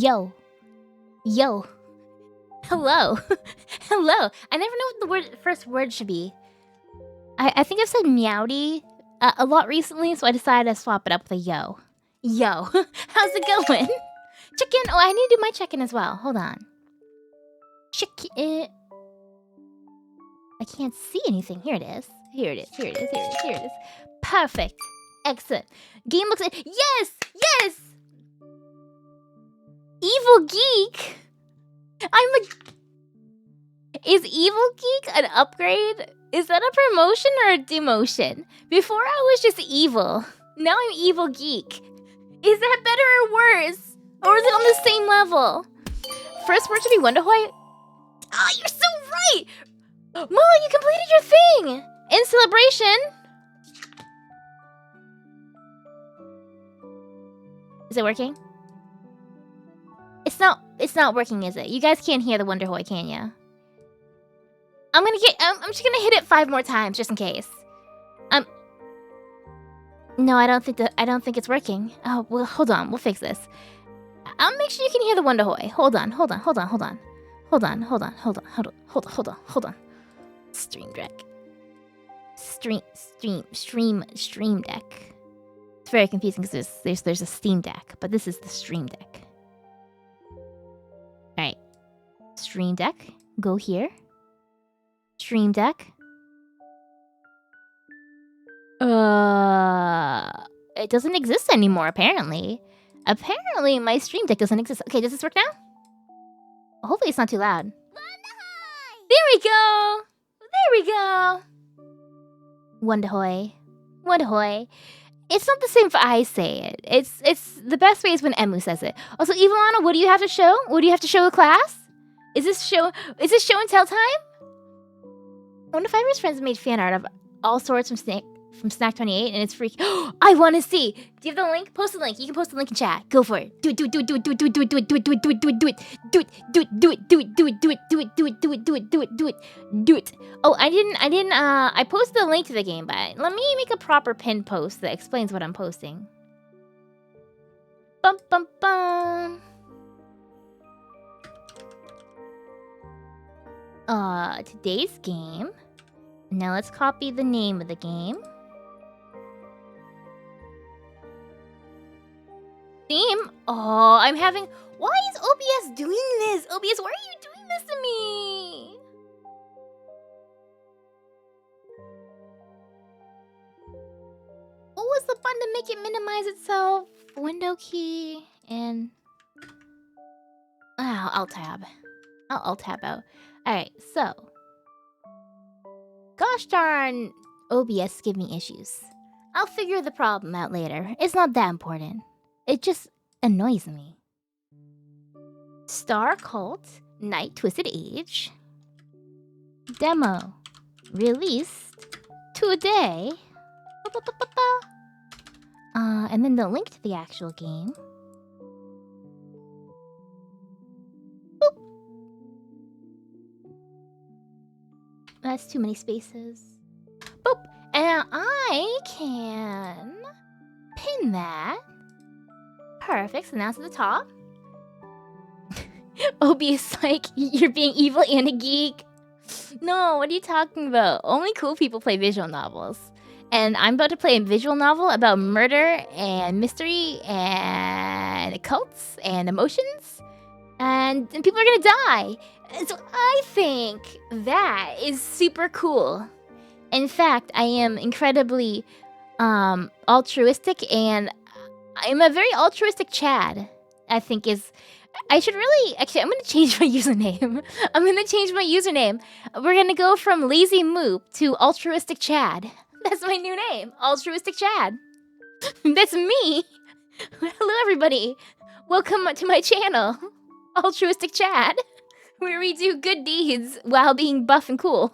Yo. Yo. Hello. Hello. I never know what the first word should be. I think I've said meowdy a lot recently, so I decided to swap it up with a yo. Yo. How's it going? Check-in. Oh, I need to do my check-in as well. Hold on. Check-in. I can't see anything. Here it is. Here it is. Here it is. Here it is. Here it is. Perfect. Excellent. Game looks... Yes! Yes! Evil Geek? I'm a... Is Evil Geek an upgrade? Is that a promotion or a demotion? Before I was just evil. Now I'm Evil Geek. Is that better or worse? Or is it on the same level? First word should be Wonderhoy. Ah, you're so right! Molly, you completed your thing! In celebration! Is it working? It's not working, is it? You guys can't hear the Wonderhoy, can ya? I'm just gonna hit it 5 more times just in case. No, I don't think it's working. Oh, well, hold on, we'll fix this. I'll make sure you can hear the Wonderhoy. Hold on. Stream Deck. Stream Deck. It's very confusing because there's a Steam Deck, but this is the Stream Deck. Alright. Stream Deck. Go here. Stream Deck. It doesn't exist anymore, apparently. Apparently, my Stream Deck doesn't exist. Okay, does this work now? Hopefully it's not too loud. There we go! There we go! Wonderhoy. Wonderhoy. It's not the same if I say it. It's the best way is when Emu says it. Also, Evelana, what do you have to show? What do you have to show a class? Is this show and tell time? One of Fiverr's friends made fan art of all sorts from Snack28, and it's freaky. I want to see. Do you have the link? Post the link. You can post the link in chat. Go for it. Do it. Oh, I posted the link to the game, but let me make a proper pinned post that explains what I'm posting. Bum bum bum. Today's game. Now let's copy the name of the game. Theme? Oh, I'm having... Why is OBS doing this? OBS, why are you doing this to me? What was the button to make it minimize itself? Window key and... I'll tab. I'll tab out. Alright, so... Gosh darn, OBS give me issues. I'll figure the problem out later. It's not that important. It just annoys me. STARCULT Night Twisted Age. Demo. Released today. And then the link to the actual game. Boop. That's too many spaces. Boop. And I can pin that. Perfect. So now it's at the top. OBS like, you're being evil and a geek. No, what are you talking about? Only cool people play visual novels. And I'm about to play a visual novel about murder and mystery and cults and emotions. And people are gonna die. So I think that is super cool. In fact, I am incredibly altruistic, and I'm a very altruistic Chad. I think is... I should really... Actually, I'm gonna change my username. We're gonna go from Lazy Moop to Altruistic Chad. That's my new name. Altruistic Chad. That's me. Hello, everybody. Welcome to my channel. Altruistic Chad. Where we do good deeds while being buff and cool.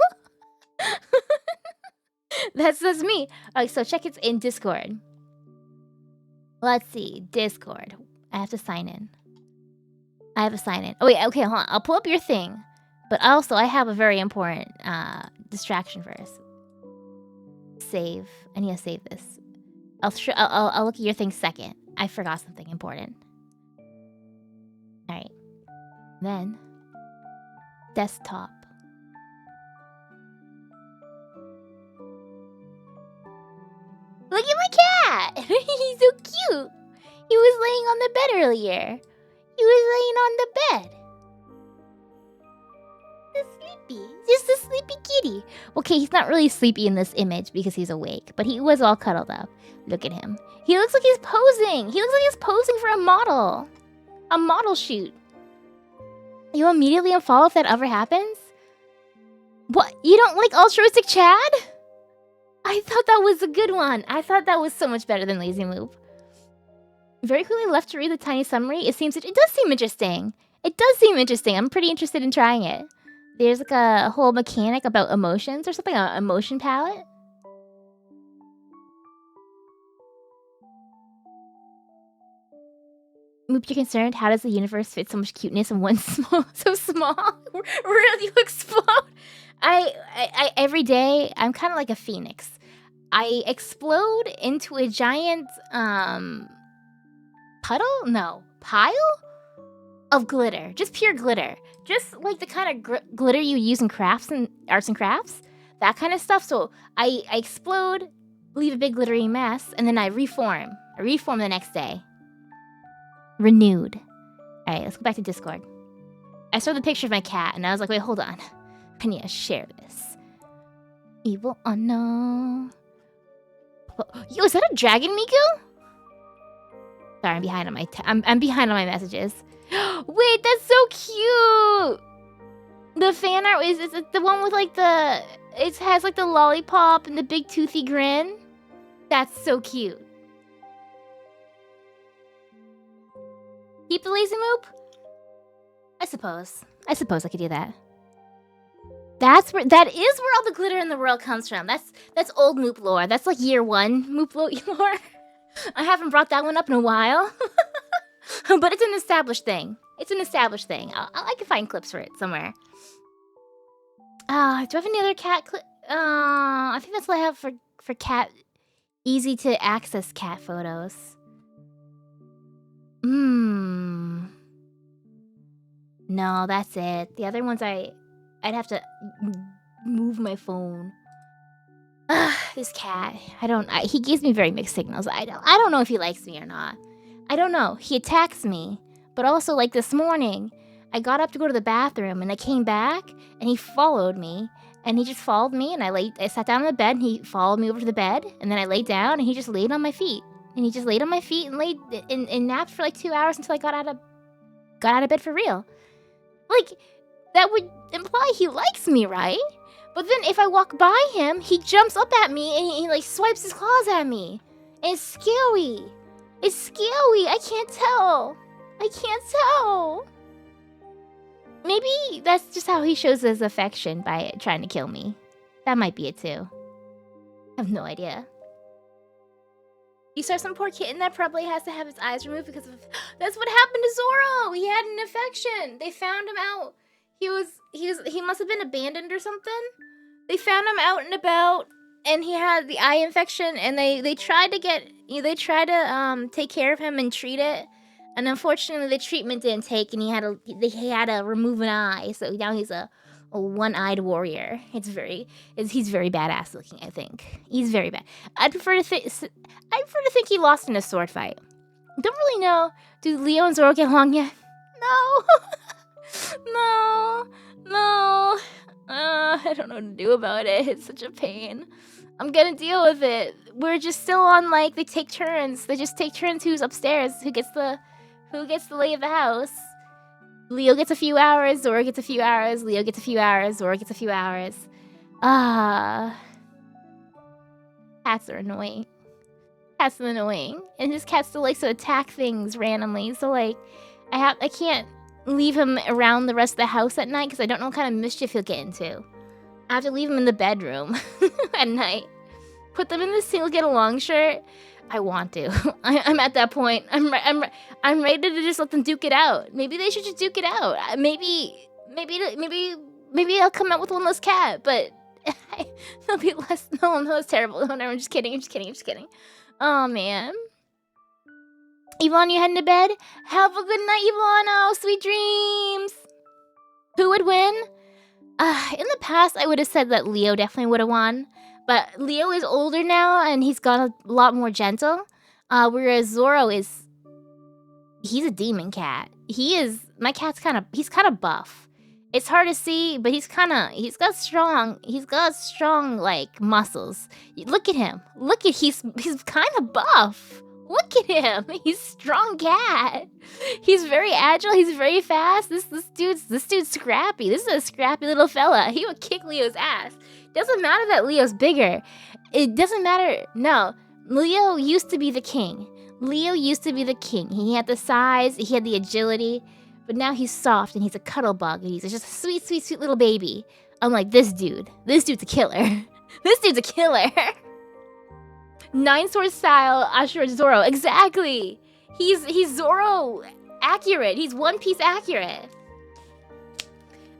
That's me. Alright, so check it in Discord. Let's see. Discord. I have to sign in. Oh wait, okay, hold on. I'll pull up your thing. But also, I have a very important distraction first. Save. I need to save this. I'll look at your thing second. I forgot something important. Alright. Then, desktop. Look at my cat! He's so cute! He was laying on the bed earlier. He was laying on the bed. He's sleepy. Just a sleepy kitty. Okay, he's not really sleepy in this image because he's awake, but he was all cuddled up. Look at him. He looks like he's posing. He looks like he's posing for a model. A model shoot. You'll immediately unfollow if that ever happens? What? You don't like altruistic Chad? I thought that was a good one. I thought that was so much better than Lazy Move. Very quickly left to read the tiny summary. It does seem interesting. It does seem interesting. I'm pretty interested in trying it. There's like a whole mechanic about emotions or something, an emotion palette. Moop, you're concerned? How does the universe fit so much cuteness in one so small? Really, you explode? I every day, I'm kind of like a phoenix. I explode into a giant, puddle? No, pile? Of glitter. Just pure glitter. Just like the kind of glitter you use in crafts and arts and crafts. That kind of stuff. So I explode, leave a big glittery mess, and then I reform. I reform the next day. Renewed. Alright, let's go back to Discord. I saw the picture of my cat, and I was like, wait, hold on. I need to share this. Evil unknown. Yo, is that a dragon, Miku? Sorry, I'm behind on my I'm behind on my messages. Wait, that's so cute. The fan art is it the one with like it has like the lollipop and the big toothy grin. That's so cute. Keep the lazy moop? I suppose I could do that. That is where all the glitter in the world comes from. That's old Moop lore. That's like year 1 Moop lore. I haven't brought that one up in a while. But it's an established thing. It's an established thing. I can find clips for it somewhere. Do I have any other cat clip? I think that's what I have for cat. Easy to access cat photos. No, that's it. The other ones I'd have to move my phone. This cat. He gives me very mixed signals. I don't know if he likes me or not. I don't know. He attacks me. But also, like this morning, I got up to go to the bathroom and I came back and he followed me. And he just followed me and I sat down on the bed and he followed me over to the bed. And then I laid down and he just laid on my feet. And he just laid on my feet and laid and napped for like 2 hours until I got out of bed for real. Like, that would imply he likes me, right? But then if I walk by him, he jumps up at me and he like swipes his claws at me. And it's scary. It's scary. I can't tell. Maybe that's just how he shows his affection, by trying to kill me. That might be it too. I have no idea. You saw some poor kitten that probably has to have his eyes removed because of... That's what happened to Zoro! He had an infection! They found him out. He must have been abandoned or something. They found him out and about, and he had the eye infection, and they tried to take care of him and treat it. And unfortunately, the treatment didn't take, and he had to remove an eye. So now he's a one-eyed warrior. He's very badass looking. I think he's very bad. I prefer to think he lost in a sword fight. Don't really know. Do Leo and Zoro get along yet? No, no. I don't know what to do about it. It's such a pain. I'm gonna deal with it. We're just still on like they take turns. They just take turns who's upstairs, who gets the lay of the house. Leo gets a few hours, Zoro gets a few hours, Leo gets a few hours, Zoro gets a few hours. Cats are annoying. Cats are annoying. And this cat still likes to attack things randomly. So like I can't leave him around the rest of the house at night because I don't know what kind of mischief he'll get into. I have to leave him in the bedroom at night. Put them in the single get along shirt. I want to. I'm at that point. I'm ready to just let them duke it out. Maybe they should just duke it out. Maybe I'll come out with one less cat, but they'll be less. No, that's terrible. No, I'm just kidding. Oh man. Yvonne, you heading to bed? Have a good night, Yvonne. Oh, sweet dreams. Who would win? In the past, I would have said that Leo definitely would have won. But Leo is older now, and he's got a lot more gentle. Whereas Zoro is... He's a demon cat. My cat's he's kind of buff. It's hard to see, but he's got strong, like, muscles. Look at him. He's kind of buff. Look at him. He's a strong cat. He's very agile. He's very fast. This dude's scrappy. This is a scrappy little fella. He would kick Leo's ass. Doesn't matter that Leo's bigger. It doesn't matter. No, Leo used to be the king. He had the size. He had the agility. But now he's soft and he's a cuddle bug. And he's just a sweet, sweet, sweet little baby. Unlike this dude. This dude's a killer. This dude's a killer. 9 sword style Ashura Zoro. Exactly. He's Zoro accurate. He's One Piece accurate.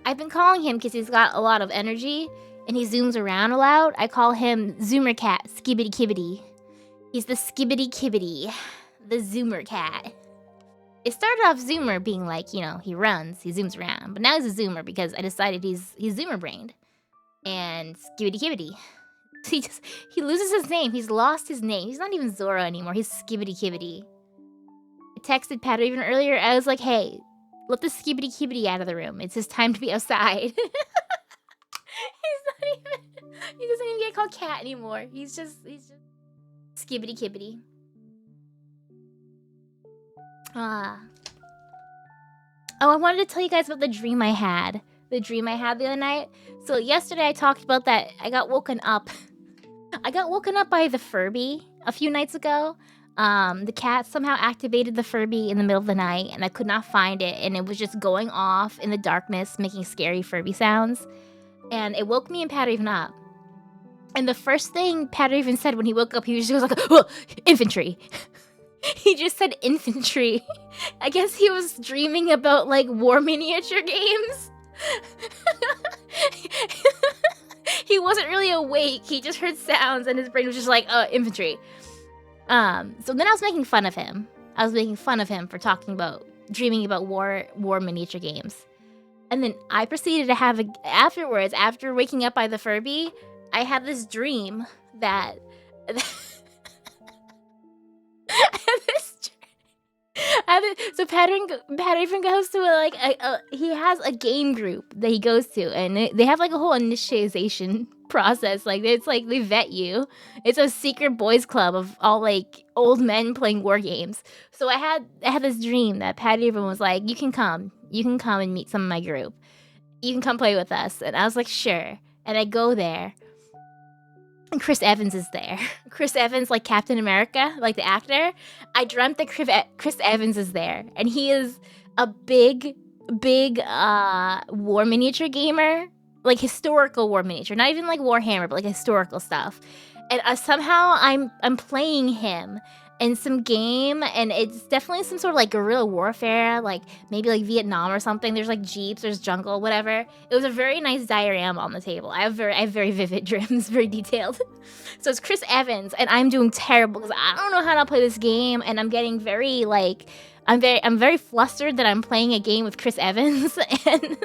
I've been calling him because he's got a lot of energy and he zooms around a lot. I call him Zoomer Cat. Skibbity Kibbity. He's the Skibbity Kibbity. The Zoomer Cat. It started off Zoomer being like, you know, he runs, he zooms around. But now he's a Zoomer because I decided he's Zoomer brained. And Skibbity Kibbity. He loses his name. He's lost his name. He's not even Zoro anymore. He's Skibbity Kibbity. I texted Pat even earlier. I was like, hey, let the Skibbity Kibbity out of the room. It's his time to be outside. He doesn't even get called cat anymore. He's just Skibbity Kibbity. Oh, I wanted to tell you guys about the dream I had. The other night. So yesterday I talked about that I got woken up. I got woken up by the Furby a few nights ago. The cat somehow activated the Furby in the middle of the night and I could not find it. And it was just going off in the darkness, making scary Furby sounds. And it woke me and Patriven up. And the first thing Patriven said when he woke up, he just goes like, oh, infantry. He just said infantry. I guess he was dreaming about like war miniature games. He wasn't really awake. He just heard sounds and his brain was just like, infantry. So then I was making fun of him. For dreaming about war miniature games. And then I proceeded to have afterwards, after waking up by the Furby, I had this dream that so Patriven goes to he has a game group that he goes to, and they have like a whole initiation process. Like it's like they vet you. It's a secret boys club of all like old men playing war games. So I had this dream that Patriven was like, you can come and meet some of my group. You can come play with us. And I was like, sure. And I go there. And Chris Evans is there. Chris Evans, like Captain America, like the actor. I dreamt that Chris Evans is there. And he is a big war miniature gamer. Like historical war miniature. Not even like Warhammer, but like historical stuff. And somehow I'm playing him in some game, and it's definitely some sort of like guerrilla warfare, like maybe like Vietnam or something. There's like jeeps, there's jungle, whatever. It was a very nice diorama on the table. I have very vivid dreams, very detailed. So it's Chris Evans, and I'm doing terrible because I don't know how to play this game, and I'm getting very like I'm very flustered that I'm playing a game with Chris Evans, and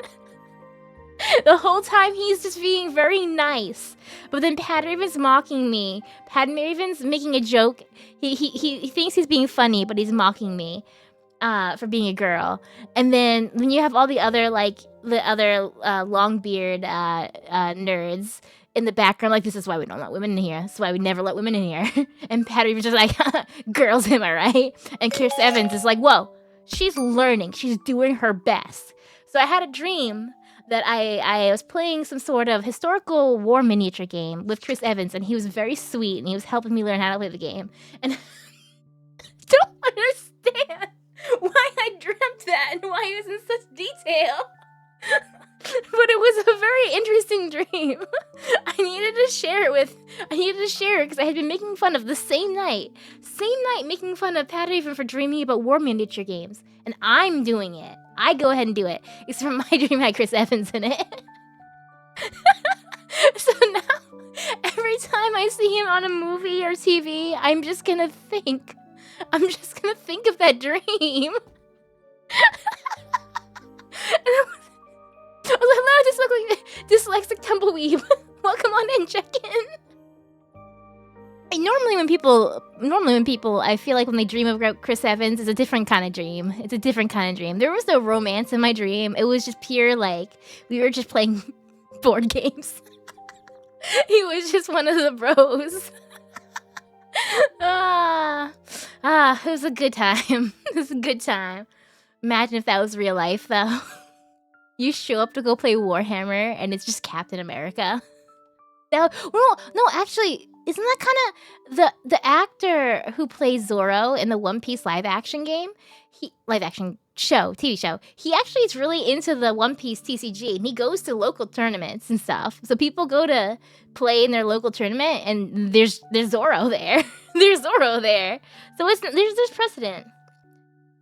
the whole time he's just being very nice. But then Patriven's mocking me. Patriven's making a joke. He thinks he's being funny, but he's mocking me for being a girl. And then when you have all the other long beard nerds in the background, like, this is why we don't let women in here. This is why we never let women in here. And Patriven's just like, girls, am I right? And Chris Evans is like, whoa, she's learning. She's doing her best. So I had a dream that I was playing some sort of historical war miniature game with Chris Evans, and he was very sweet, and he was helping me learn how to play the game. And I don't understand why I dreamt that and why it was in such detail. But it was a very interesting dream. I needed to share it because I had been making fun of the same night making fun of Patriven for dreaming about war miniature games. And I'm doing it. I go ahead and do it. Except for my dream had Chris Evans in it. So now, every time I see him on a movie or TV, I'm just gonna think I'm just gonna think of that dream. And I was like, hello, dyslexic tumbleweed. Welcome on in, check in. And normally when people, I feel like when they dream of Chris Evans, it's a different kind of dream. It's a different kind of dream. There was no romance in my dream. It was just pure, like, we were just playing board games. He was just one of the bros. It was a good time. It was a good time. Imagine if that was real life, though. You show up to go play Warhammer, and it's just Captain America. No, actually, isn't that kind of the actor who plays Zorro in the One Piece live action game? TV show. He actually is really into the One Piece TCG, and he goes to local tournaments and stuff. So people go to play in their local tournament, and there's Zorro there. There's Zorro there. So there's precedent.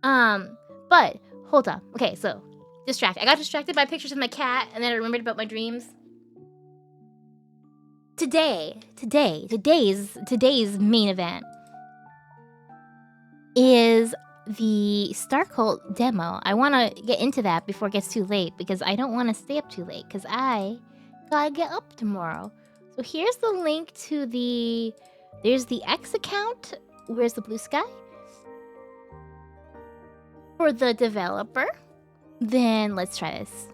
But hold on. Okay, so distracted. I got distracted by pictures of my cat, and then I remembered about my dreams. Today's main event is the STARCULT demo. I want to get into that before it gets too late because I don't want to stay up too late because I gotta get up tomorrow. So here's the link to there's the X account. Where's the blue sky? For the developer. Then let's try this.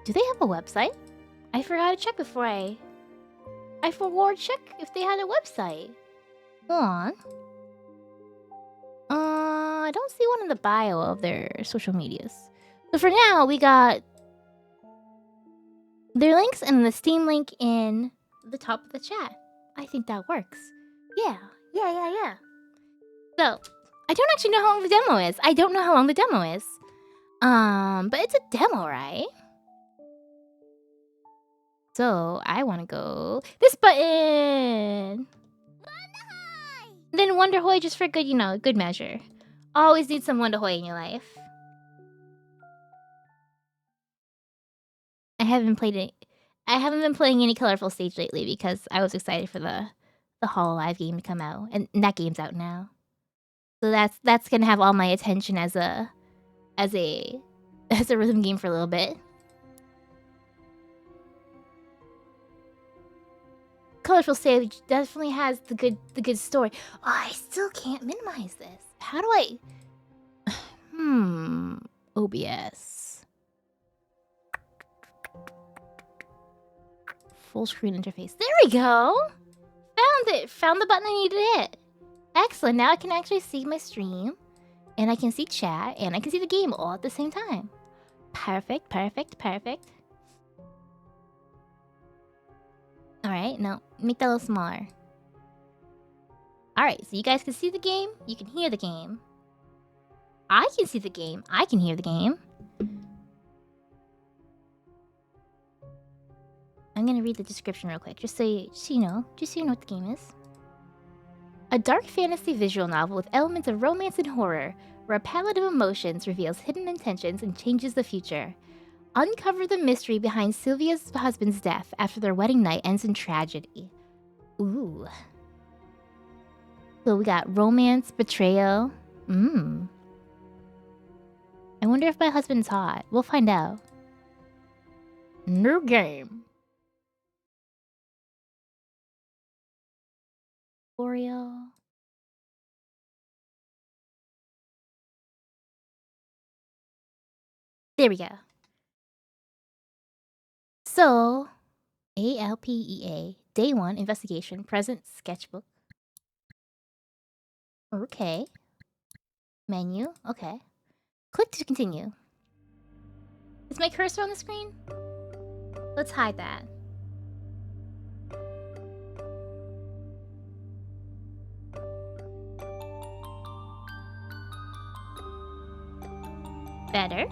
Do they have a website? I forgot to check before I forgot to check if they had a website. Hold on. I don't see one in the bio of their social medias. So for now, we got their links and the Steam link in the top of the chat. I think that works. Yeah. So, I don't actually know how long the demo is. But it's a demo, right? So, I want to go this button. Then Wonderhoy just for good, good measure. Always need some Wonderhoy in your life. I haven't been playing any Colorful Stage lately because I was excited for the HoloLive game to come out, and that game's out now. So that's gonna have all my attention as a rhythm game for a little bit. Colorful Stage definitely has the good story. Oh, I still can't minimize this. How do I? OBS. Full screen interface. There we go. Found it. Found the button I needed to hit. Excellent. Now I can actually see my stream, and I can see chat, and I can see the game all at the same time. Perfect. Alright, now make that a little smaller. Alright, so you guys can see the game, you can hear the game. I can see the game, I can hear the game. I'm gonna read the description real quick, just so you know what the game is. A dark fantasy visual novel with elements of romance and horror, where a palette of emotions reveals hidden intentions and changes the future. Uncover the mystery behind Sylvia's husband's death after their wedding night ends in tragedy. Ooh. So we got romance, betrayal. I wonder if my husband's hot. We'll find out. New game. Tutorial. There we go. So, ALPEA, Day 1, Investigation, Present, Sketchbook. Okay. Menu, okay. Click to continue. Is my cursor on the screen? Let's hide that. Better.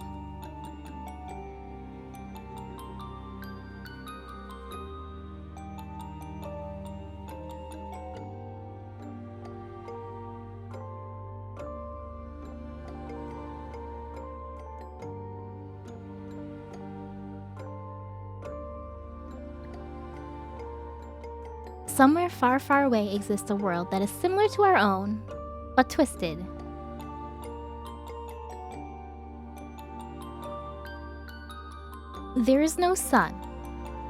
Somewhere far, far away exists a world that is similar to our own, but twisted. There is no sun.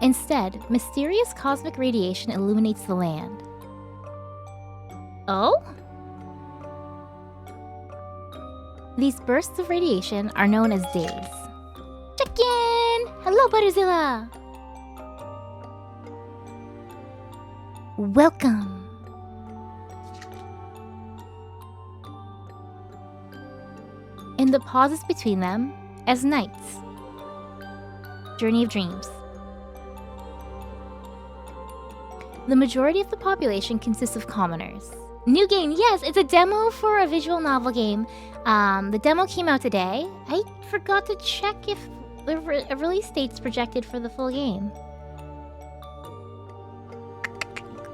Instead, mysterious cosmic radiation illuminates the land. Oh? These bursts of radiation are known as days. Check in! Hello, Butterzilla! Welcome! In the pauses between them, as nights. Journey of Dreams. The majority of the population consists of commoners. New game, yes, it's a demo for a visual novel game. The demo came out today. I forgot to check if the release date's projected for the full game.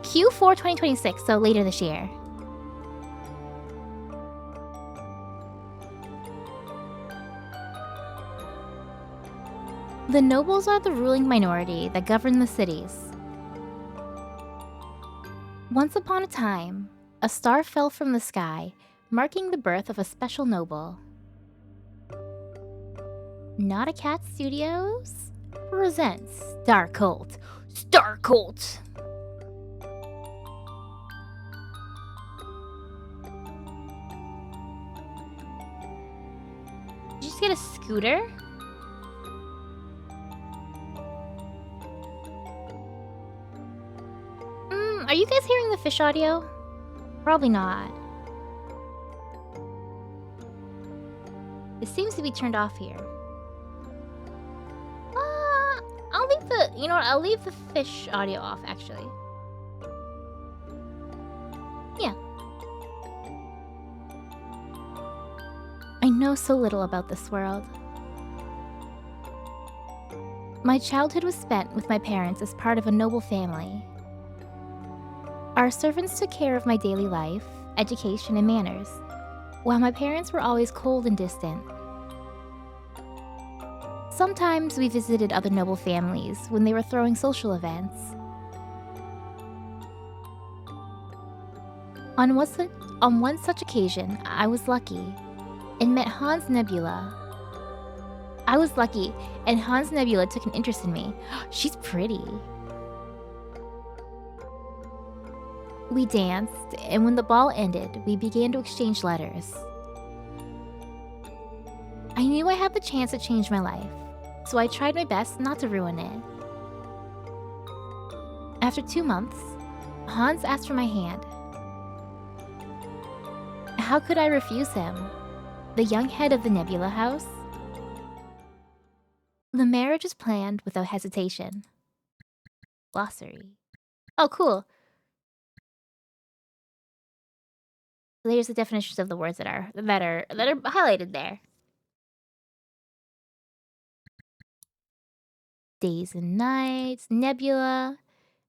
Q4 2026, so later this year. The nobles are the ruling minority that govern the cities. Once upon a time, a star fell from the sky, marking the birth of a special noble. Not a Cat Studios presents STARCULT. STARCULT! Did you just get a scooter? Are you guys hearing the fish audio? Probably not. It seems to be turned off here. I'll leave the, you know what, I'll leave the fish audio off, actually. Yeah. I know so little about this world. My childhood was spent with my parents as part of a noble family. Our servants took care of my daily life, education, and manners, while my parents were always cold and distant. Sometimes we visited other noble families when they were throwing social events. On one such occasion, I was lucky and met Hans Nebula. I was lucky, and Hans Nebula took an interest in me. She's pretty. We danced, and when the ball ended, we began to exchange letters. I knew I had the chance to change my life, so I tried my best not to ruin it. After 2 months, Hans asked for my hand. How could I refuse him, the young head of the Nebula House? The marriage was planned without hesitation. Glossary. Oh, cool. There's the definitions of the words that are highlighted there. Days and nights, Nebula.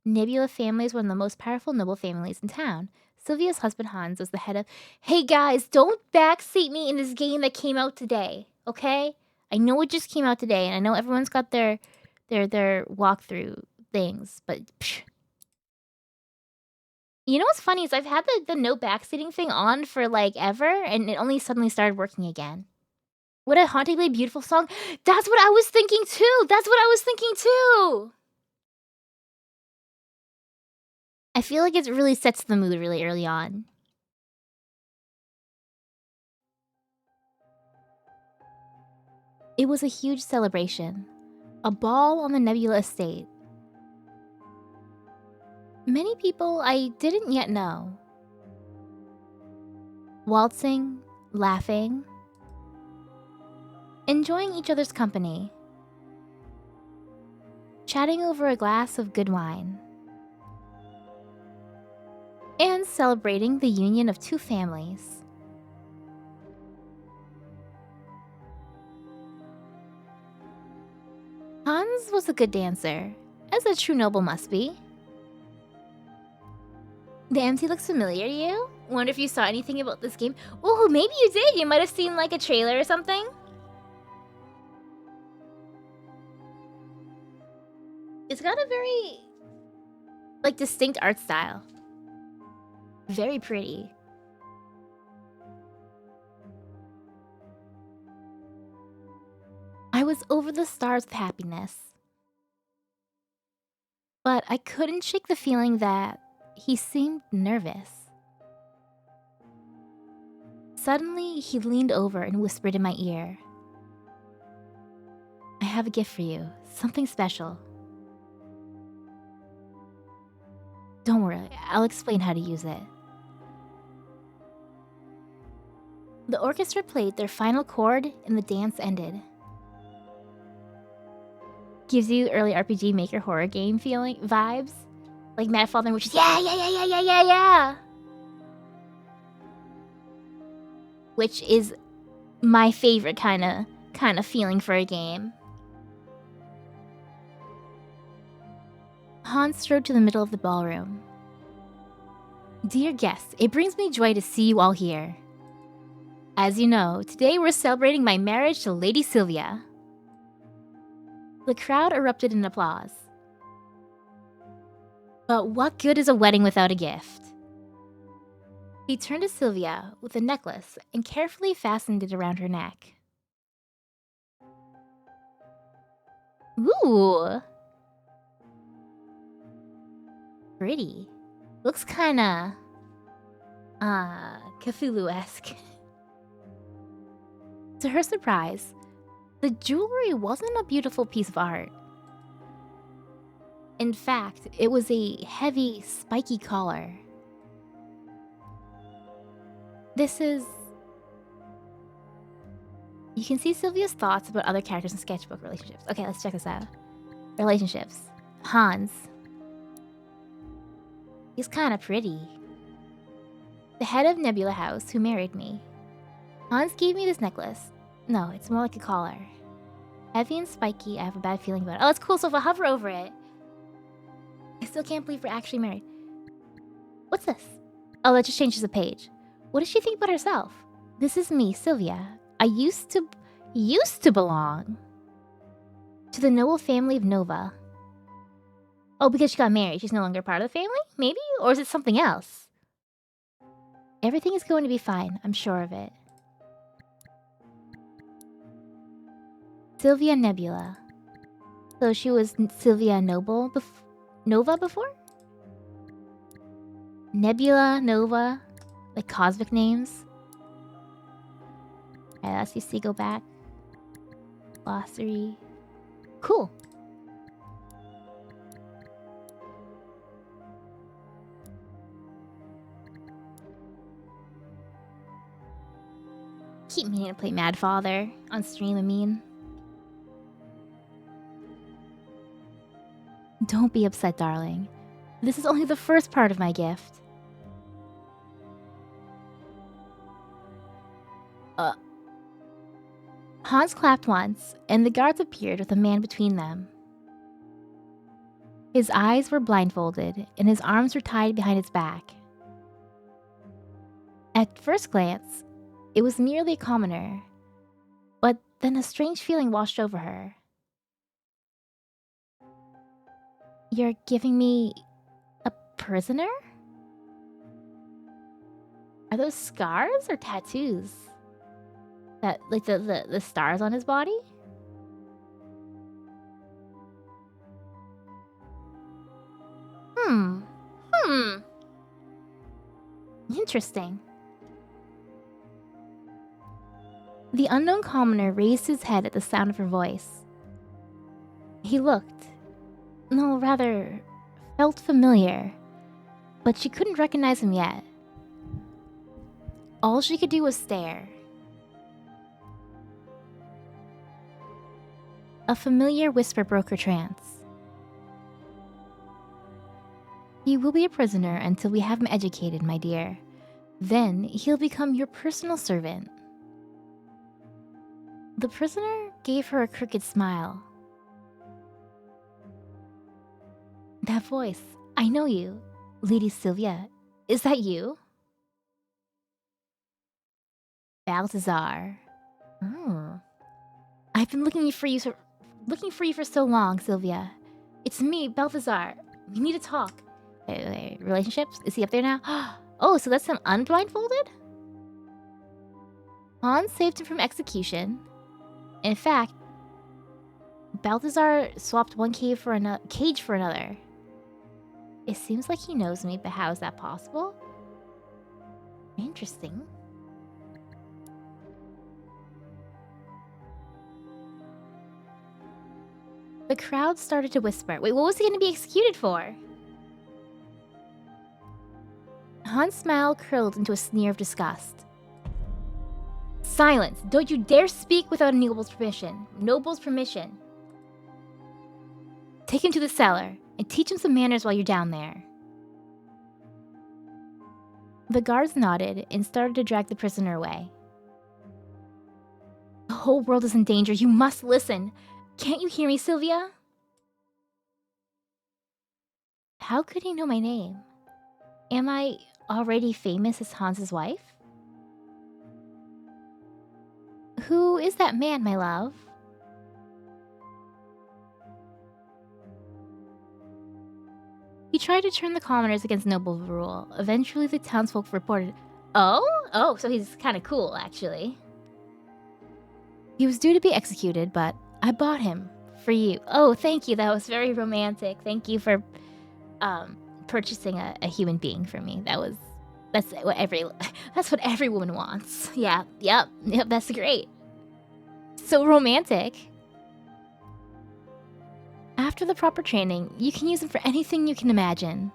Nebula family is one of the most powerful noble families in town. Sylvia's husband Hans was the head of. Hey guys, don't backseat me in this game that came out today, okay? I know it just came out today, and I know everyone's got their walkthrough things, but. Psh. You know what's funny is I've had the no backseating thing on for like ever, and it only suddenly started working again. What a hauntingly beautiful song. That's what I was thinking too. That's what I was thinking too. I feel like it really sets the mood really early on. It was a huge celebration. A ball on the Nebula estate. Many people I didn't yet know. Waltzing, laughing, enjoying each other's company, chatting over a glass of good wine, and celebrating the union of two families. Hans was a good dancer, as a true noble must be. The MC looks familiar to you? Wonder if you saw anything about this game. Oh, maybe you did. You might have seen like a trailer or something. It's got a very like distinct art style. Very pretty. I was over the stars with happiness. But I couldn't shake the feeling that he seemed nervous. Suddenly, he leaned over and whispered in my ear. I have a gift for you, something special. Don't worry, I'll explain how to use it. The orchestra played their final chord and the dance ended. Gives you early RPG Maker horror game feeling vibes. Like Mad Father, which is yeah. Which is my favorite kind of feeling for a game. Hans strode to the middle of the ballroom. Dear guests, it brings me joy to see you all here. As you know, today we're celebrating my marriage to Lady Sylvia. The crowd erupted in applause. But what good is a wedding without a gift? He turned to Sylvia with a necklace and carefully fastened it around her neck. Ooh! Pretty. Looks kinda... Cthulhu-esque. To her surprise, the jewelry wasn't a beautiful piece of art. In fact, it was a heavy, spiky collar. This is... You can see Sylvia's thoughts about other characters in sketchbook relationships. Okay, let's check this out. Relationships. Hans. He's kinda pretty. The head of Nebula House, who married me. Hans gave me this necklace. No, it's more like a collar. Heavy and spiky, I have a bad feeling about it. Oh, it's cool, so if I hover over it... I still can't believe we're actually married. What's this? Oh, that just changes the page. What does she think about herself? This is me, Sylvia. I used to belong to the noble family of Nova. Oh, because she got married, she's no longer part of the family? Maybe? Or is it something else? Everything is going to be fine, I'm sure of it. Sylvia Nebula. So she was Sylvia Nova before? Nebula, Nova, like cosmic names. Alright, let's see, go back. Glossary. Cool. Keep meaning to play Mad Father on stream, I mean. Don't be upset, darling. This is only the first part of my gift. Hans clapped once, and the guards appeared with a man between them. His eyes were blindfolded, and his arms were tied behind his back. At first glance, it was merely a commoner, but then a strange feeling washed over her. You're giving me a prisoner? Are those scars or tattoos? That, like the stars on his body? Interesting. The unknown commoner raised his head at the sound of her voice. He looked, no, rather, felt familiar, but she couldn't recognize him yet. All she could do was stare. A familiar whisper broke her trance. He will be a prisoner until we have him educated, my dear. Then he'll become your personal servant. The prisoner gave her a crooked smile. That voice, I know you. Lady Sylvia, is that you? Balthazar. I've been looking for you for so long, Sylvia. It's me, Balthazar. We need to talk. Wait. Relationships? Is he up there now? Oh, so that's him unblindfolded? Hans saved him from execution. In fact, Balthazar swapped one cage for another. It seems like he knows me, but how is that possible? Interesting. The crowd started to whisper. Wait, what was he going to be executed for? Hans' smile curled into a sneer of disgust. Silence! Don't you dare speak without a noble's permission. Noble's permission. Take him to the cellar and teach him some manners while you're down there. The guards nodded and started to drag the prisoner away. The whole world is in danger. You must listen. Can't you hear me, Sylvia? How could he know my name? Am I already famous as Hans's wife? Who is that man, my love? He tried to turn the commoners against noble rule. Eventually, the townsfolk reported. Oh, so he's kind of cool, actually. He was due to be executed, but I bought him for you. Oh, thank you. That was very romantic. Thank you for purchasing a human being for me. That's what every woman wants. Yeah, yep, that's great. So romantic. After the proper training, you can use him for anything you can imagine.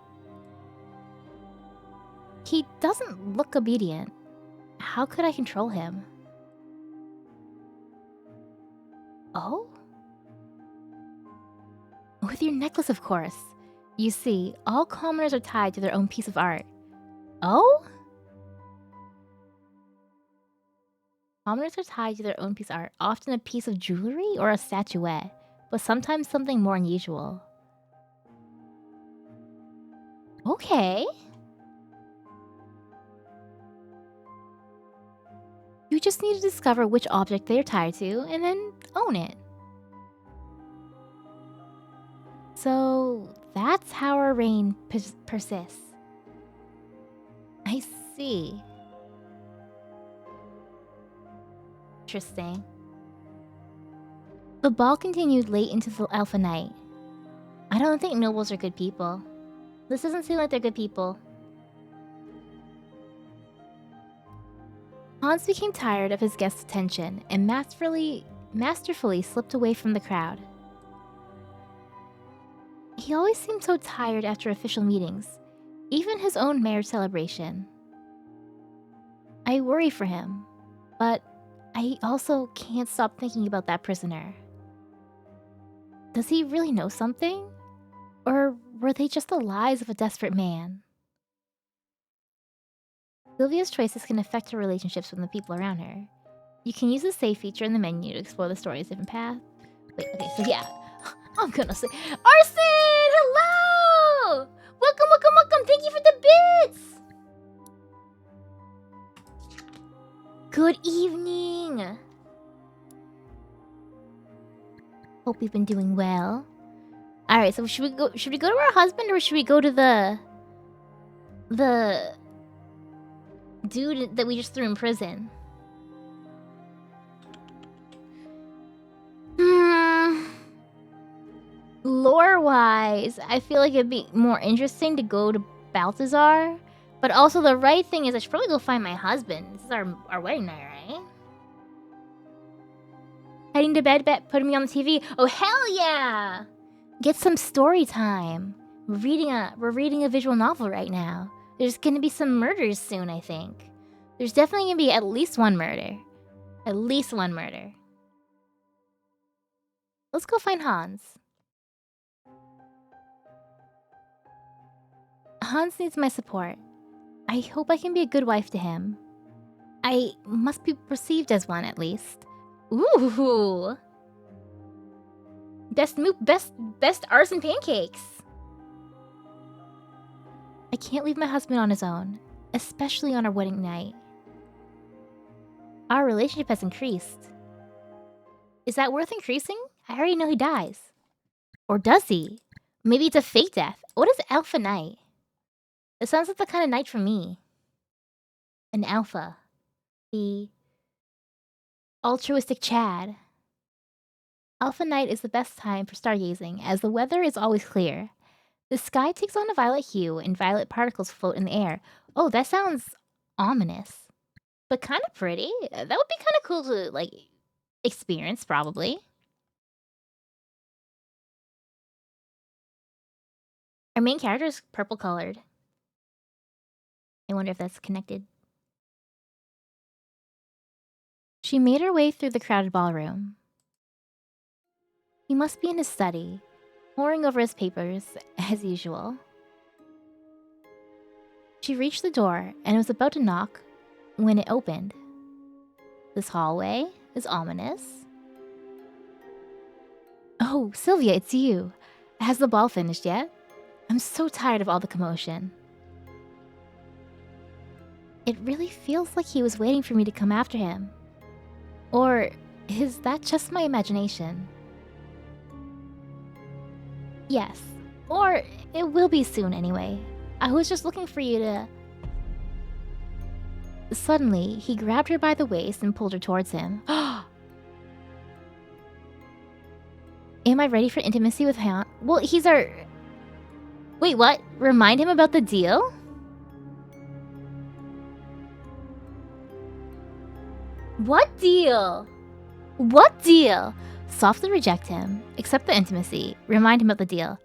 He doesn't look obedient. How could I control him? Oh? With your necklace, of course. You see, all commoners are tied to their own piece of art. Oh? Commoners are tied to their own piece of art, often a piece of jewelry or a statuette, but sometimes something more unusual. Okay. You just need to discover which object they are tied to, and then own it. So that's how our reign persists. I see. Interesting. The ball continued late into the alpha night. I don't think nobles are good people. This doesn't seem like they're good people. Hans became tired of his guests' attention and masterfully slipped away from the crowd. He always seemed so tired after official meetings, even his own marriage celebration. I worry for him, but I also can't stop thinking about that prisoner. Does he really know something? Or were they just the lies of a desperate man? Sylvia's choices can affect her relationships with the people around her. You can use the save feature in the menu to explore the story's different path. Wait, okay, so yeah. I'm gonna say... Arson! Hello! Welcome! Thank you for the bits! Good evening! Hope you've been doing well. Alright, so should we go to our husband or should we go to the dude that we just threw in prison? Lore-wise, I feel like it'd be more interesting to go to Balthazar. But also the right thing is I should probably go find my husband. This is our wedding night, right? Heading to bed, putting me on the TV. Oh, hell yeah! Get some story time. We're reading a visual novel right now. There's gonna be some murders soon, I think. There's definitely gonna be at least one murder. At least one murder. Let's go find Hans. Hans needs my support. I hope I can be a good wife to him. I must be perceived as one, at least. Ooh! Best arson pancakes! I can't leave my husband on his own, especially on our wedding night. Our relationship has increased. Is that worth increasing? I already know he dies. Or does he? Maybe it's a fake death. What is Alpha Night? It sounds like the kind of night for me. An alpha. The altruistic Chad. Alpha night is the best time for stargazing, as the weather is always clear. The sky takes on a violet hue, and violet particles float in the air. Oh, that sounds ominous. But kind of pretty. That would be kind of cool to, like, experience, probably. Our main character is purple-colored. I wonder if that's connected. She made her way through the crowded ballroom. He must be in his study, poring over his papers, as usual. She reached the door and was about to knock when it opened. This hallway is ominous. Oh, Sylvia, it's you. Has the ball finished yet? I'm so tired of all the commotion. It really feels like he was waiting for me to come after him. Or is that just my imagination? Yes, or it will be soon anyway. I was just looking for you to... Suddenly, he grabbed her by the waist and pulled her towards him. Am I ready for intimacy with him? Well, he's our... Wait, what? Remind him about the deal? What deal? What deal? Softly reject him. Accept the intimacy. Remind him of the deal.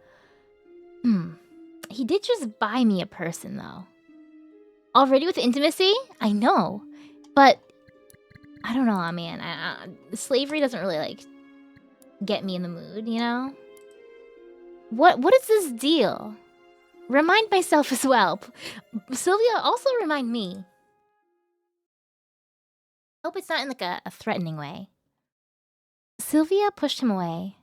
He did just buy me a person, though. Already with intimacy? I know. But... I don't know, man. Slavery doesn't really, like... get me in the mood, you know? What is this deal? Remind myself as well. Sylvia, also remind me. Hope it's not in like a threatening way. Sylvia pushed him away.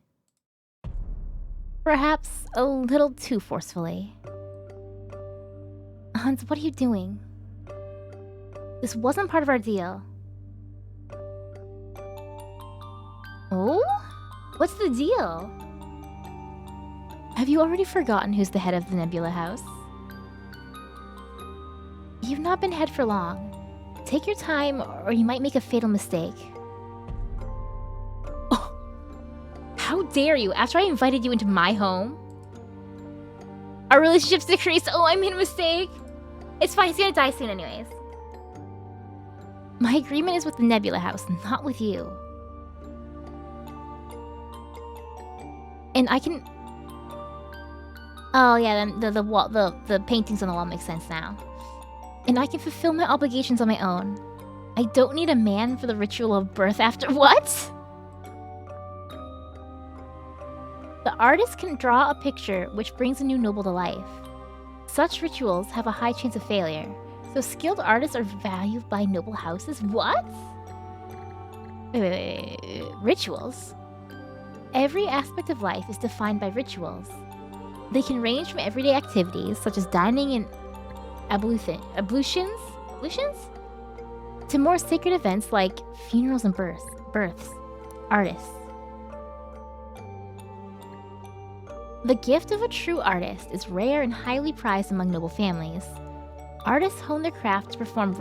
Perhaps a little too forcefully. Hans, what are you doing? This wasn't part of our deal. Oh? What's the deal? Have you already forgotten who's the head of the Nebula House? You've not been head for long. Take your time, or you might make a fatal mistake. Oh, how dare you, after I invited you into my home? Our relationship's decreased. Oh, I made a mistake. It's fine, he's gonna die soon anyways. My agreement is with the Nebula House, not with you. And I can... Oh yeah, then the paintings on the wall make sense now. And I can fulfill my obligations on my own. I don't need a man for the ritual of birth after... What? The artist can draw a picture which brings a new noble to life. Such rituals have a high chance of failure, so skilled artists are valued by noble houses. What? Wait. Rituals? Every aspect of life is defined by rituals. They can range from everyday activities, such as dining and ablutions, to more sacred events like funerals and births. Artists. The gift of a true artist is rare and highly prized among noble families. Artists hone their craft to perform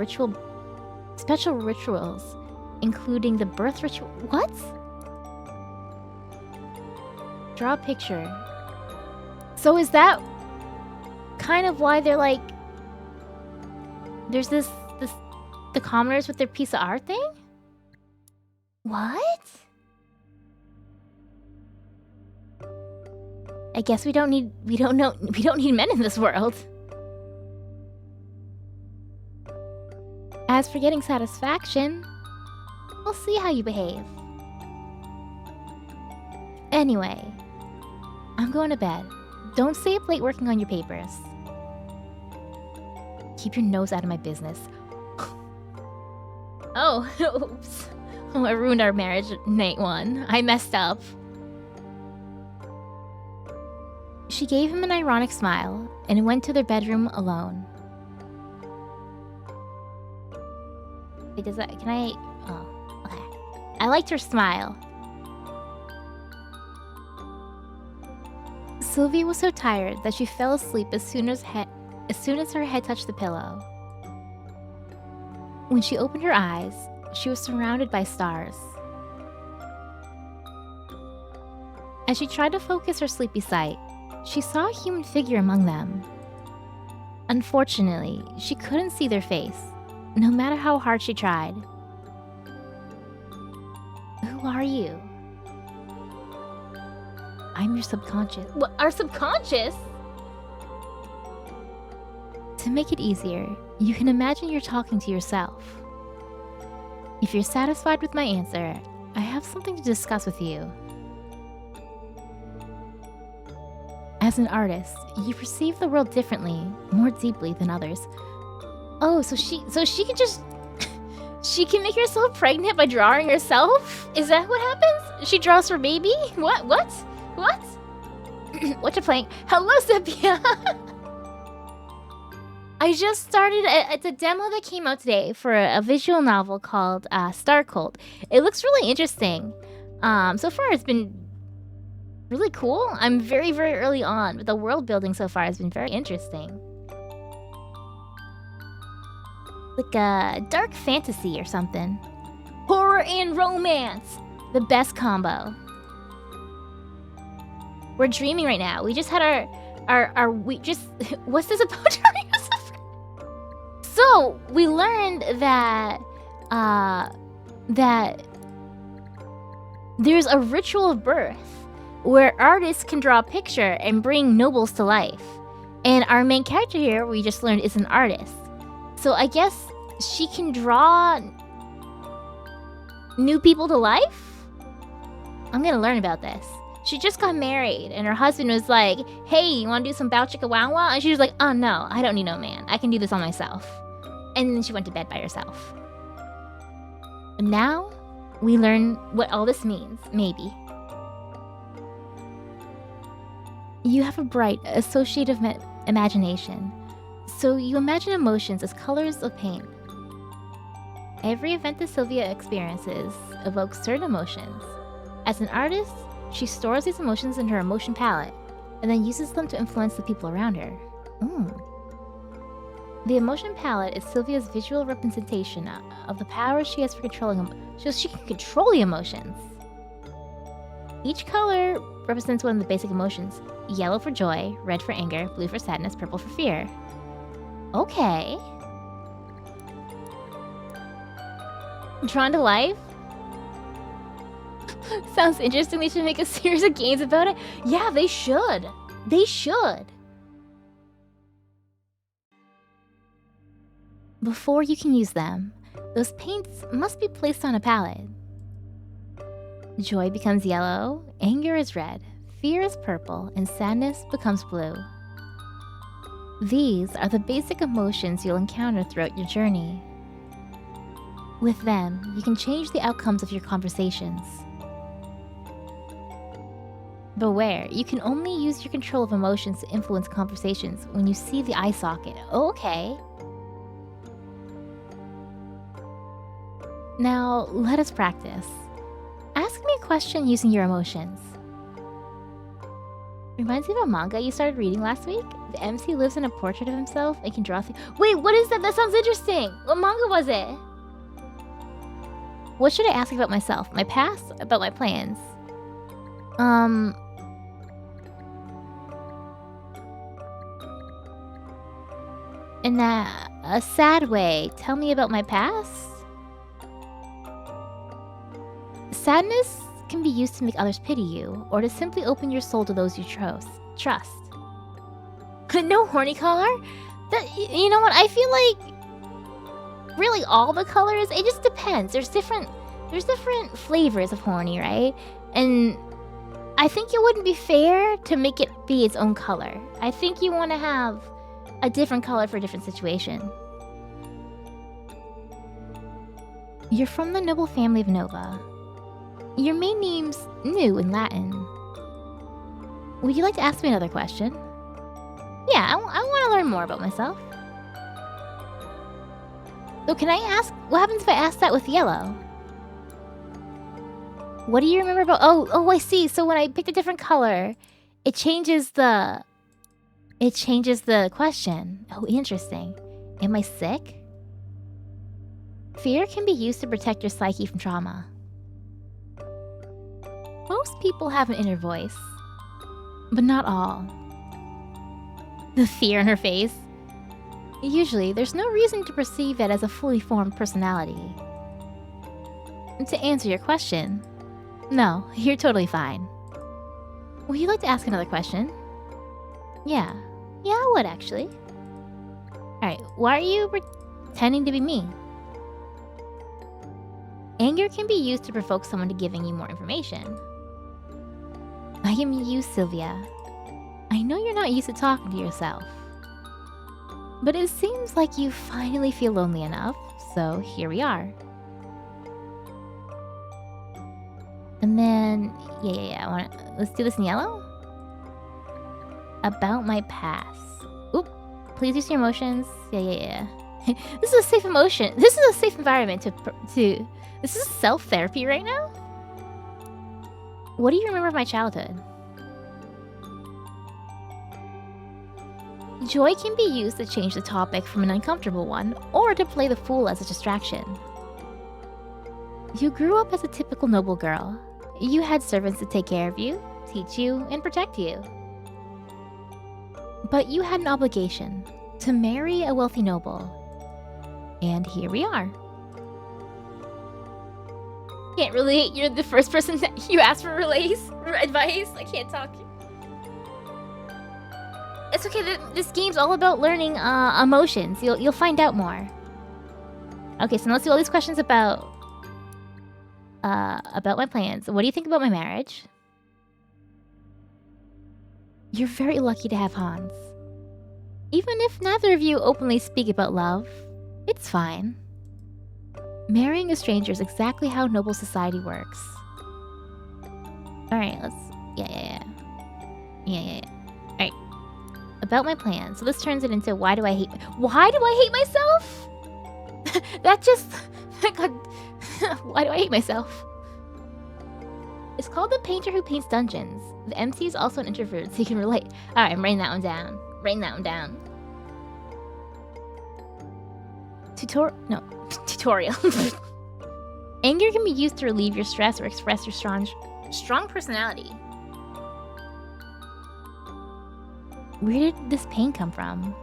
special rituals, including the birth ritual. What? Draw a picture. So is that kind of why they're like... There's the commoners with their piece of art thing? What? I guess we don't need men in this world. As for getting satisfaction, we'll see how you behave. Anyway, I'm going to bed. Don't stay up late working on your papers. Keep your nose out of my business. Oh, oops. Oh, I ruined our marriage, night one. I messed up. She gave him an ironic smile and went to their bedroom alone. Wait, can I... Oh, okay. I liked her smile. Sylvia was so tired that she fell asleep as soon as soon as her head touched the pillow. When she opened her eyes, she was surrounded by stars. As she tried to focus her sleepy sight, she saw a human figure among them. Unfortunately, she couldn't see their face, no matter how hard she tried. Who are you? I'm your subconscious. What? Our subconscious? To make it easier, you can imagine you're talking to yourself. If you're satisfied with my answer, I have something to discuss with you. As an artist, you perceive the world differently, more deeply than others. Oh, so she can just... she can make herself pregnant by drawing herself? Is that what happens? She draws her baby? What? What you playing? Hello, Sepia! I just started it's a demo that came out today for a visual novel called STARCULT. It looks really interesting. So far it's been really cool. I'm very, very early on, but the world building so far has been very interesting. Like a dark fantasy or something. Horror and romance! The best combo. We're dreaming right now. We just had what's this about? So, we learned that, that there's a ritual of birth where artists can draw a picture and bring nobles to life. And our main character here, we just learned, is an artist. So I guess she can draw new people to life? I'm gonna learn about this. She just got married, and her husband was like, hey, you wanna do some bow chicka wow wow? And she was like, oh no, I don't need no man. I can do this on myself. And then she went to bed by herself. And now, we learn what all this means, maybe. You have a bright, associative imagination, so you imagine emotions as colors of paint. Every event that Sylvia experiences evokes certain emotions. As an artist, she stores these emotions in her emotion palette, and then uses them to influence the people around her. The emotion palette is Sylvia's visual representation of the power she has for controlling them, so she can control the emotions. Each color represents one of the basic emotions. Yellow for joy, red for anger, blue for sadness, purple for fear. Okay. Drawn to life? Sounds interesting. They should make a series of games about it. Yeah, they should. They should. Before you can use them, those paints must be placed on a palette. Joy becomes yellow, anger is red, fear is purple, and sadness becomes blue. These are the basic emotions you'll encounter throughout your journey. With them, you can change the outcomes of your conversations. Beware, you can only use your control of emotions to influence conversations when you see the eye socket. Okay. Now, let us practice. Ask me a question using your emotions. Reminds me of a manga you started reading last week. The MC lives in a portrait of himself and can draw things. Wait, what is that? That sounds interesting. What manga was it? What should I ask about myself? My past? About my plans? In a sad way, tell me about my past? Sadness can be used to make others pity you, or to simply open your soul to those you trust. No horny color? You know what? I feel like really all the colors. It just depends. There's different flavors of horny, right? And I think it wouldn't be fair to make it be its own color. I think you want to have a different color for a different situation. You're from the noble family of Nova. Your main name's new in Latin. Would you like to ask me another question? Yeah, I want to learn more about myself. So can I ask, what happens if I ask that with yellow? What do you remember about, oh, I see. So when I picked a different color, it changes the It changes the question. Oh, interesting. Am I sick? Fear can be used to protect your psyche from trauma. Most people have an inner voice, but not all. The fear in her face. Usually, there's no reason to perceive it as a fully formed personality. And to answer your question, no, you're totally fine. Would you like to ask another question? Yeah. Yeah, I would actually. Alright, why are you pretending to be me? Anger can be used to provoke someone to giving you more information. I am you, Sylvia. I know you're not used to talking to yourself. But it seems like you finally feel lonely enough, so here we are. And then, let's do this in yellow. About my past. Oop, please use your emotions. Yeah. This is a safe emotion. This is a safe environment to. This is self-therapy right now? What do you remember of my childhood? Joy can be used to change the topic from an uncomfortable one, or to play the fool as a distraction. You grew up as a typical noble girl. You had servants to take care of you, teach you, and protect you. But you had an obligation to marry a wealthy noble. And here we are. Can't relate. You're the first person that you asked for advice. I can't talk. It's okay. This game's all about learning emotions. You'll find out more. Okay, so now let's do all these questions about my plans. What do you think about my marriage? You're very lucky to have Hans. Even if neither of you openly speak about love, it's fine. Marrying a stranger is exactly how noble society works. Alright, let's... Yeah. Alright. About my plans. So this turns it into why do I hate myself? That just... God, why do I hate myself? It's called The Painter Who Paints Dungeons. The MC is also an introvert, so you can relate. Alright, I'm writing that one down. Tutorial. Anger can be used to relieve your stress or express your strong personality. Where did this pain come from?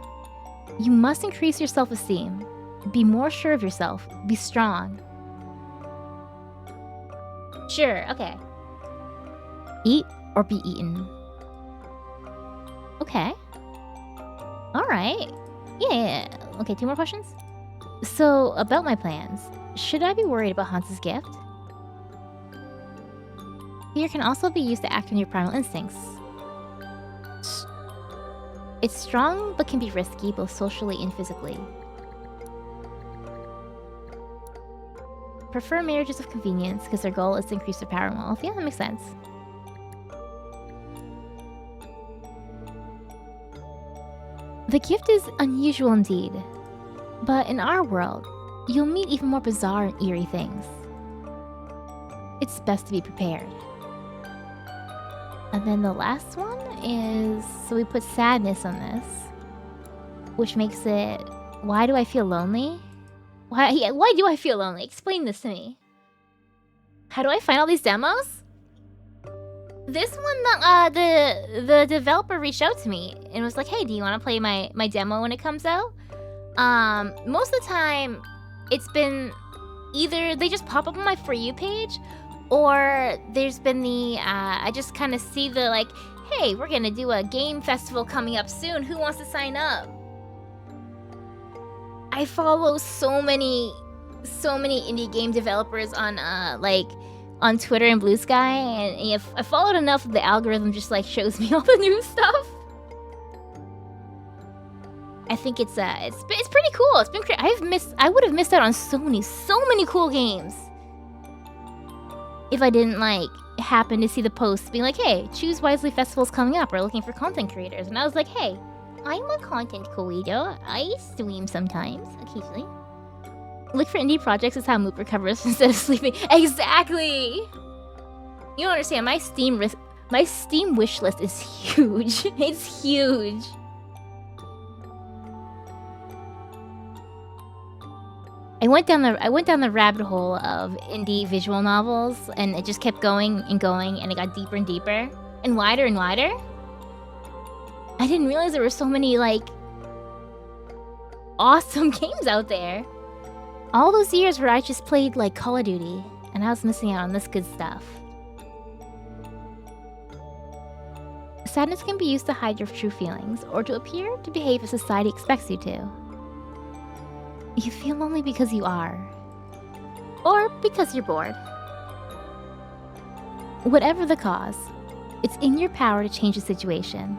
You must increase your self-esteem. Be more sure of yourself. Be strong. Sure, okay. Eat or be eaten. Okay. Alright. Yeah. Okay, 2 more questions? So, about my plans. Should I be worried about Hans's gift? Fear can also be used to act on your primal instincts. It's strong, but can be risky, both socially and physically. Prefer marriages of convenience, because their goal is to increase their power and wealth. Yeah, that makes sense. The gift is unusual indeed. But in our world, you'll meet even more bizarre and eerie things. It's best to be prepared. And then the last one is... So we put sadness on this. Which makes it... Why do I feel lonely? Why do I feel lonely? Explain this to me. How do I find all these demos? This one, the developer reached out to me and was like, hey, do you want to play my demo when it comes out? Most of the time, it's been either they just pop up on my For You page, or there's been the, I just kind of see the, like, hey, we're gonna do a game festival coming up soon. Who wants to sign up? I follow so many indie game developers on, on Twitter and Blue Sky, and if I followed enough, the algorithm just, like, shows me all the new stuff. I think it's pretty cool. It's been I would have missed out on so many cool games if I didn't, like, happen to see the post being like, hey, Choose Wisely Festival's coming up. We're looking for content creators. And I was like, hey, I'm a content creator. I stream sometimes, occasionally. Look for indie projects is how Moop recovers instead of sleeping. Exactly! You don't understand, my Steam wish list is huge. It's huge. I went down the rabbit hole of indie visual novels, and it just kept going and going, and it got deeper and deeper, and wider and wider. I didn't realize there were so many, like, awesome games out there. All those years where I just played, like, Call of Duty, and I was missing out on this good stuff. Sadness can be used to hide your true feelings, or to appear to behave as society expects you to. You feel lonely because you are. Or because you're bored. Whatever the cause, it's in your power to change the situation.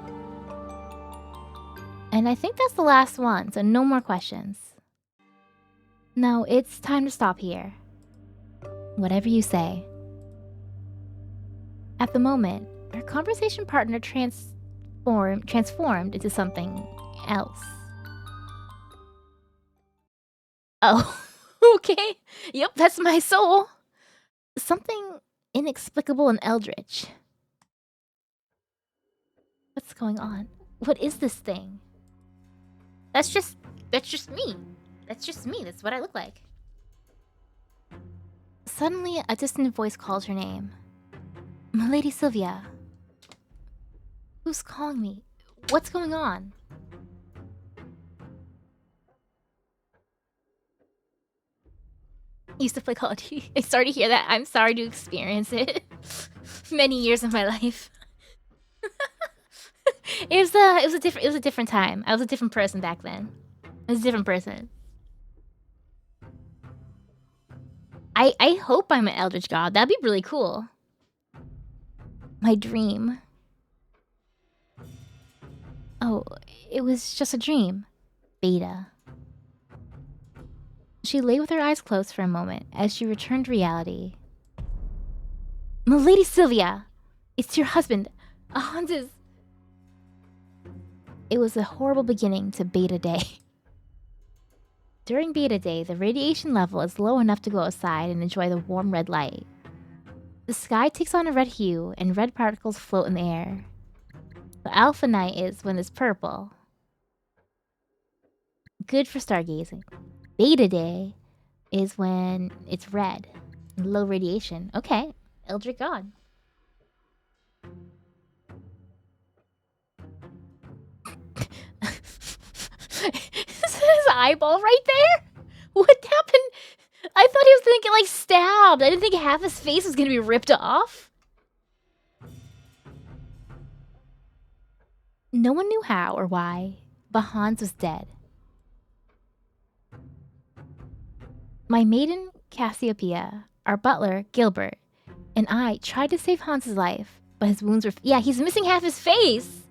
And I think that's the last one, so no more questions. No, it's time to stop here. Whatever you say. At the moment, her conversation partner transformed into something else. Oh, okay. Yep, that's my soul. Something inexplicable and eldritch. What's going on? What is this thing? That's just me. That's just me. That's what I look like. Suddenly, a distant voice calls her name. Milady Sylvia. Who's calling me? What's going on? I used to play Call of Duty. I started to hear that. I'm sorry to experience it. Many years of my life. It was a different time. I was a different person back then. I was a different person. I hope I'm an Eldritch God. That'd be really cool. My dream. Oh, it was just a dream. Beta. She lay with her eyes closed for a moment as she returned to reality. Milady Sylvia! It's your husband, Hans's. It was a horrible beginning to Beta Day. During Beta Day, the radiation level is low enough to go outside and enjoy the warm red light. The sky takes on a red hue, and red particles float in the air. The alpha night is when it's purple. Good for stargazing. Beta Day is when it's red. Low radiation. Okay, Eldritch God. Is his eyeball right there? What happened? I thought he was gonna get, like, stabbed. I didn't think half his face was gonna be ripped off. No one knew how or why, but Hans was dead. My maiden, Cassiopeia, our butler, Gilbert, and I tried to save Hans's life, but his wounds were... Yeah, he's missing half his face!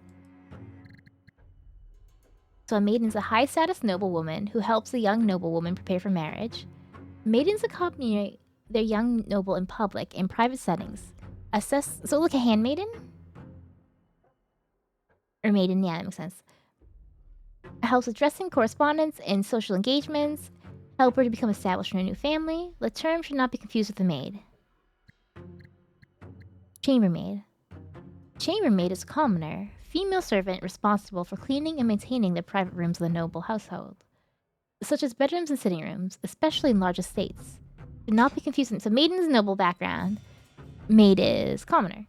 So a maiden's a high-status noblewoman who helps a young noblewoman prepare for marriage. Maidens accompany their young noble in public in private settings. So like a handmaiden? Or maiden, yeah, that makes sense. Helps with dressing, correspondence, and social engagements. Help her to become established in her new family. The term should not be confused with a maid. Chambermaid. Chambermaid is a commoner, female servant responsible for cleaning and maintaining the private rooms of the noble household, such as bedrooms and sitting rooms, especially in large estates. Should not be confused. So maiden is noble background. Maid is commoner.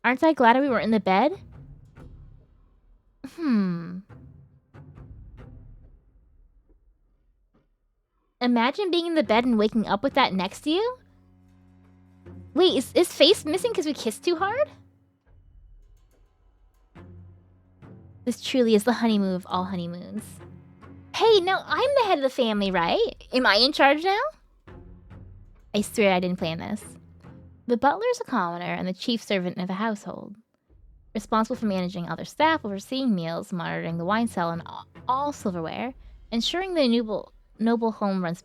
Aren't I glad we were in the bed? Imagine being in the bed and waking up with that next to you? Wait, is his face missing because we kissed too hard? This truly is the honeymoon of all honeymoons. Hey, no, I'm the head of the family, right? Am I in charge now? I swear I didn't plan this. The butler is a commoner and the chief servant of the household, responsible for managing other staff, overseeing meals, monitoring the wine cellar and all silverware, ensuring the noble home runs.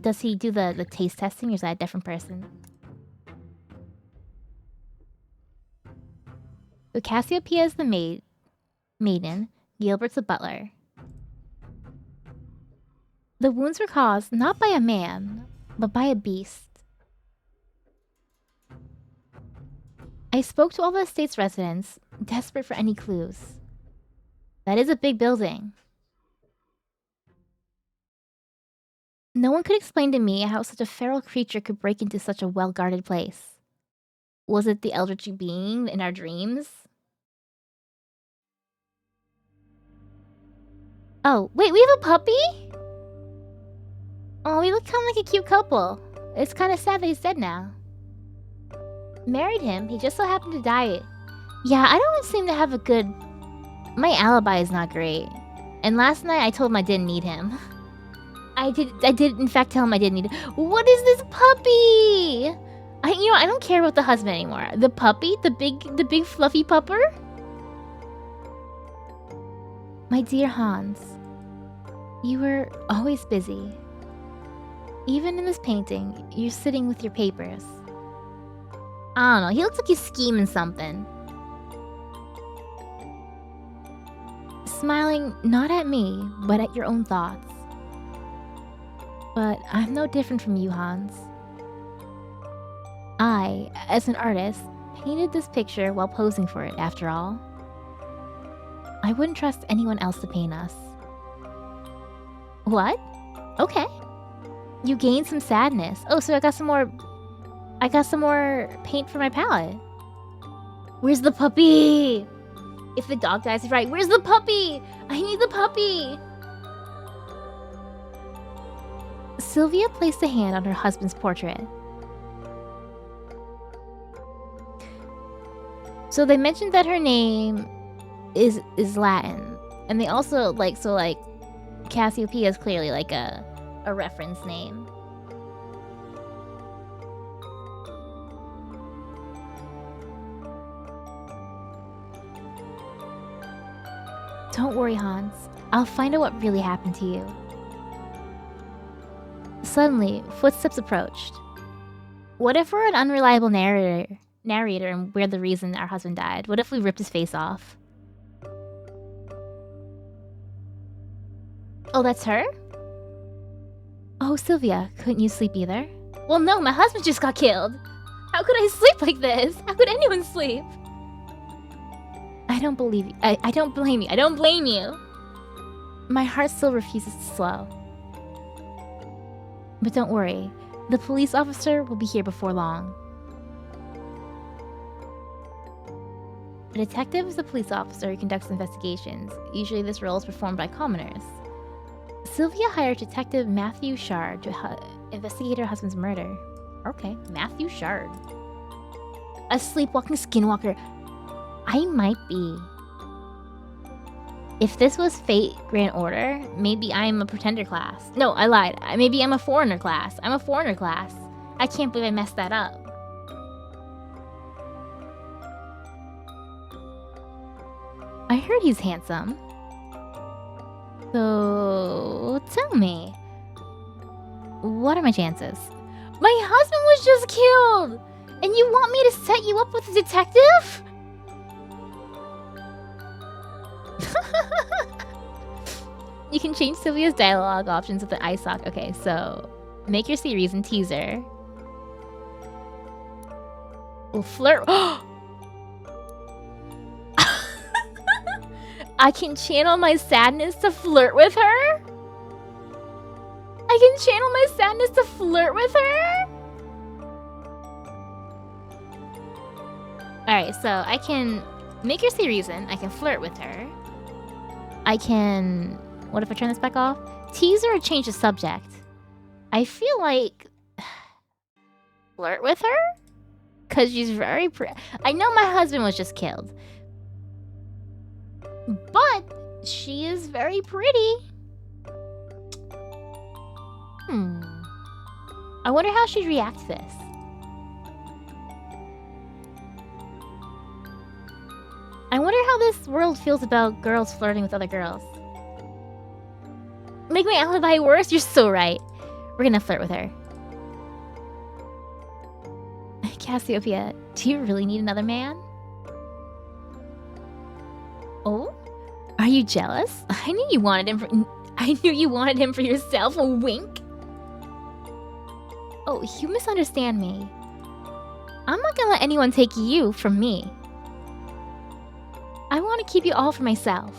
Does he do the taste testing, or is that a different person? So Cassiopeia is the maiden, Gilbert's the butler. The wounds were caused not by a man, but by a beast. I spoke to all the estate's residents, desperate for any clues. That is a big building. No one could explain to me how such a feral creature could break into such a well-guarded place. Was it the eldritch being in our dreams? Oh, wait, we have a puppy? Oh, we look kind of like a cute couple. It's kind of sad that he's dead now. Married him, he just so happened to die. Yeah, I don't seem to have a good... My alibi is not great. And last night I told him I didn't need him. I did in fact tell him I didn't need him. What is this puppy? I don't care about the husband anymore. The puppy? The big fluffy pupper? My dear Hans, you were always busy. Even in this painting, you're sitting with your papers. I don't know, he looks like he's scheming something. Smiling not at me, but at your own thoughts. But I'm no different from you, Hans. I, as an artist, painted this picture while posing for it, after all. I wouldn't trust anyone else to paint us. What? Okay. You gained some sadness. Oh, so I got some more paint for my palette. Where's the puppy? If the dog dies, right. Where's the puppy? I need the puppy. Sylvia placed a hand on her husband's portrait. So they mentioned that her name is Latin. And they also, Cassiopeia is clearly, a reference name. Don't worry, Hans. I'll find out what really happened to you. Suddenly, footsteps approached. What if we're an unreliable narrator and we're the reason our husband died? What if we ripped his face off? Oh, that's her? Oh, Sylvia, couldn't you sleep either? Well, no, my husband just got killed. How could I sleep like this? How could anyone sleep? I don't believe you. I don't blame you. I don't blame you. My heart still refuses to slow. But don't worry. The police officer will be here before long. A detective is a police officer who conducts investigations. Usually this role is performed by commoners. Sylvia hired Detective Matthew Shard to investigate her husband's murder. Okay, Matthew Shard. A sleepwalking skinwalker. I might be. If this was Fate Grand Order, maybe I'm a pretender class. No, I lied. Maybe I'm a foreigner class. I'm a foreigner class. I can't believe I messed that up. I heard he's handsome. So, tell me. What are my chances? My husband was just killed! And you want me to set you up with a detective? You can change Sylvia's dialogue options with the eye sock. Okay, so make your series and teaser. We'll flirt. I can channel my sadness to flirt with her? I can channel my sadness to flirt with her? Alright, so I can make her see reason. I can flirt with her. I can... What if I turn this back off? Tease her or change the subject? I feel like... Flirt with her? Because she's very pretty. I know my husband was just killed. But she is very pretty. I wonder how she'd react to this. I wonder how this world feels about girls flirting with other girls. Make my alibi worse? You're so right. We're gonna flirt with her. Cassiopeia, do you really need another man? Oh? Are you jealous? I knew you wanted him for yourself. A wink? Oh, you misunderstand me. I'm not gonna let anyone take you from me. I want to keep you all for myself.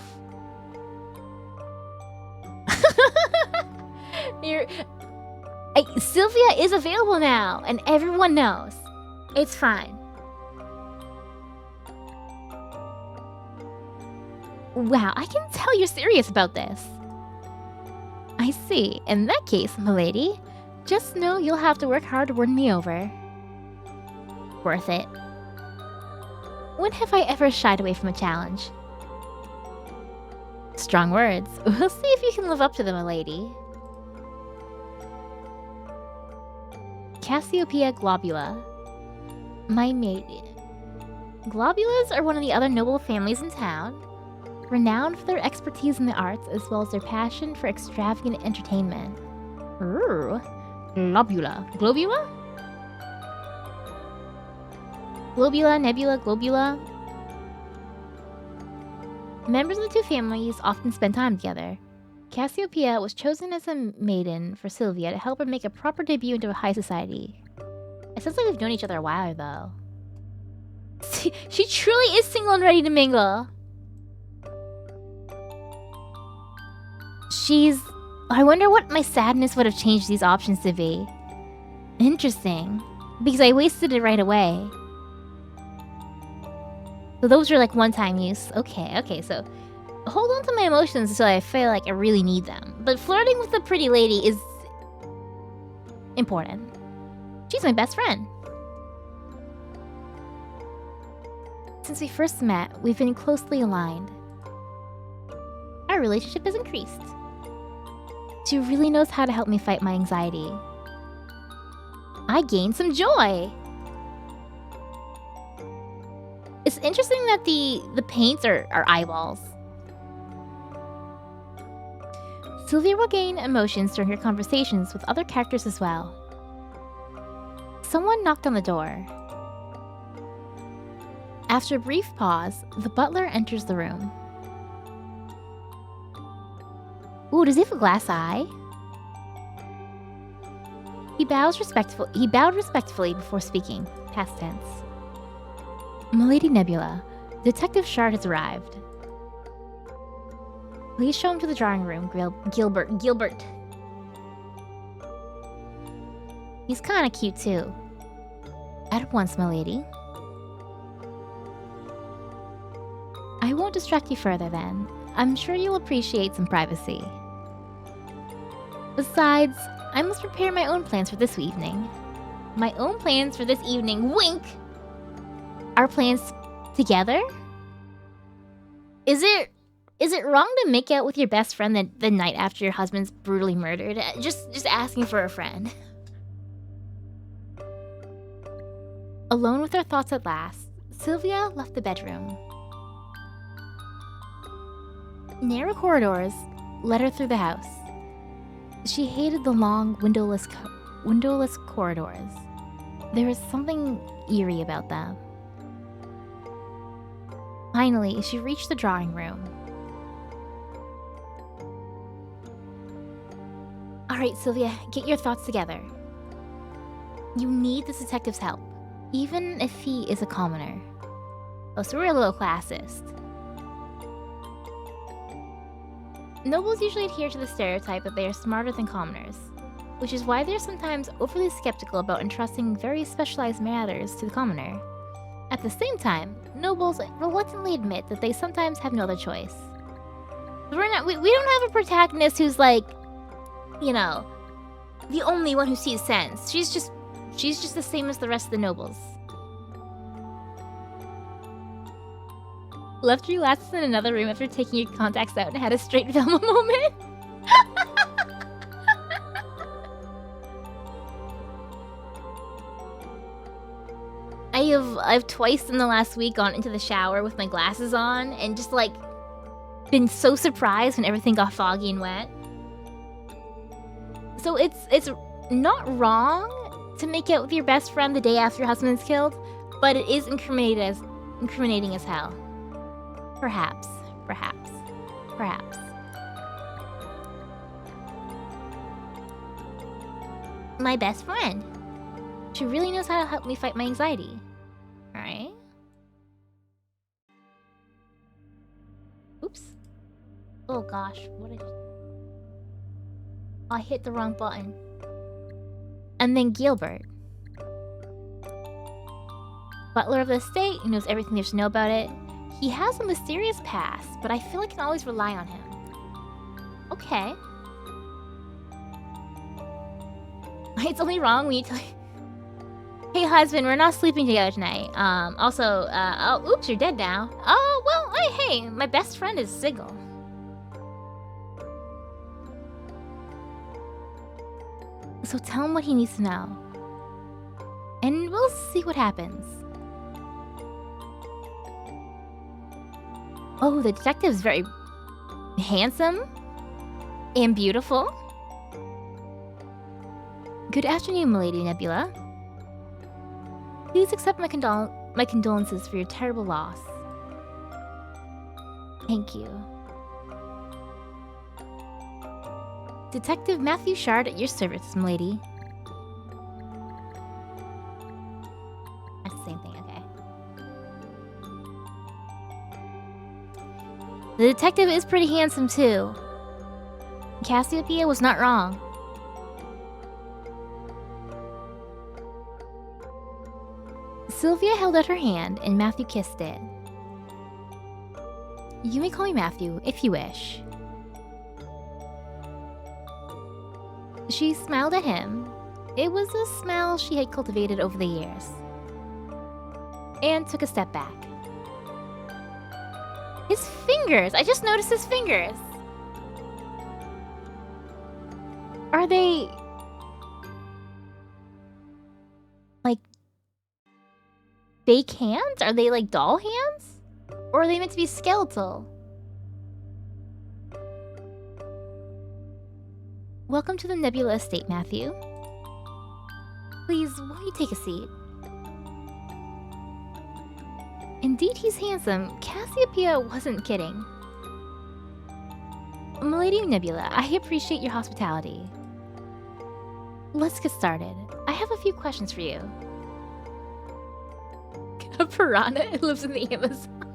Sylvia is available now, and everyone knows. It's fine. Wow, I can tell you're serious about this. I see. In that case, milady, just know you'll have to work hard to win me over. Worth it. When have I ever shied away from a challenge? Strong words. We'll see if you can live up to them, milady. Cassiopeia globula. My maiden. Globulas are one of the other noble families in town, renowned for their expertise in the arts as well as their passion for extravagant entertainment. Ooh. Globula. Globula? Globula, nebula, globula. Members of the two families often spend time together. Cassiopeia was chosen as a maiden for Sylvia to help her make a proper debut into high society. It sounds like we've known each other a while, though. She truly is single and ready to mingle. I wonder what my sadness would have changed these options to be. Interesting. Because I wasted it right away. So those are like one-time use. Okay, so hold on to my emotions until I feel like I really need them. But flirting with a pretty lady is important. She's my best friend. Since we first met, we've been closely aligned. Our relationship has increased. She really knows how to help me fight my anxiety. I gained some joy. It's interesting that the paints are eyeballs. Sylvia will gain emotions during her conversations with other characters as well. Someone knocked on the door. After a brief pause, the butler enters the room. Ooh, does he have a glass eye? He bowed respectfully before speaking. Past tense. Milady Nebula, Detective Shard has arrived. Please show him to the drawing room, Gilbert. He's kinda cute too. At once, milady. I won't distract you further then. I'm sure you'll appreciate some privacy. Besides, I must prepare my own plans for this evening. My own plans for this evening, wink! Our plans together? Is it wrong to make out with your best friend the night after your husband's brutally murdered? Just asking for a friend. Alone with her thoughts at last, Sylvia left the bedroom. Narrow corridors led her through the house. She hated the long, windowless corridors. There was something eerie about them. Finally, she reached the drawing room. Alright, Sylvia, get your thoughts together. You need this detective's help, even if he is a commoner. Oh, so we're a little classist. Nobles usually adhere to the stereotype that they are smarter than commoners, which is why they're sometimes overly skeptical about entrusting very specialized matters to the commoner. At the same time, nobles reluctantly admit that they sometimes have no other choice. We don't have a protagonist who's like, you know, the only one who sees sense. She's just the same as the rest of the nobles. Left your glasses in another room after taking your contacts out and had a straight Velma moment. I've twice in the last week gone into the shower with my glasses on and just like been so surprised when everything got foggy and wet. So it's not wrong to make out with your best friend the day after your husband's killed, but it is incriminating as hell. Perhaps. My best friend. She really knows how to help me fight my anxiety. Alright. Oops. Oh gosh, what did I hit the wrong button. And then Gilbert. Butler of the estate, who knows everything there's to know about it. He has a mysterious past, but I feel I can always rely on him. Okay. It's only wrong when you tell... Hey, husband, we're not sleeping together tonight. Oh, oops, you're dead now. Oh, well, hey, my best friend is Sigil. So tell him what he needs to know. And we'll see what happens. Oh, the detective is very handsome and beautiful. Good afternoon, Milady Nebula. Please accept my condolences for your terrible loss. Thank you. Detective Matthew Shard at your service, milady. That's the same thing, okay. The detective is pretty handsome, too. Cassiopeia was not wrong. Sylvia held out her hand, and Matthew kissed it. You may call me Matthew, if you wish. She smiled at him. It was a smile she had cultivated over the years. And took a step back. His fingers! I just noticed his fingers! Are they... like... fake hands? Are they like doll hands? Or are they meant to be skeletal? Welcome to the Nebula Estate, Matthew. Please, won't you take a seat? Indeed, he's handsome. Cassiopeia wasn't kidding. Milady Nebula, I appreciate your hospitality. Let's get started. I have a few questions for you. A piranha lives in the Amazon.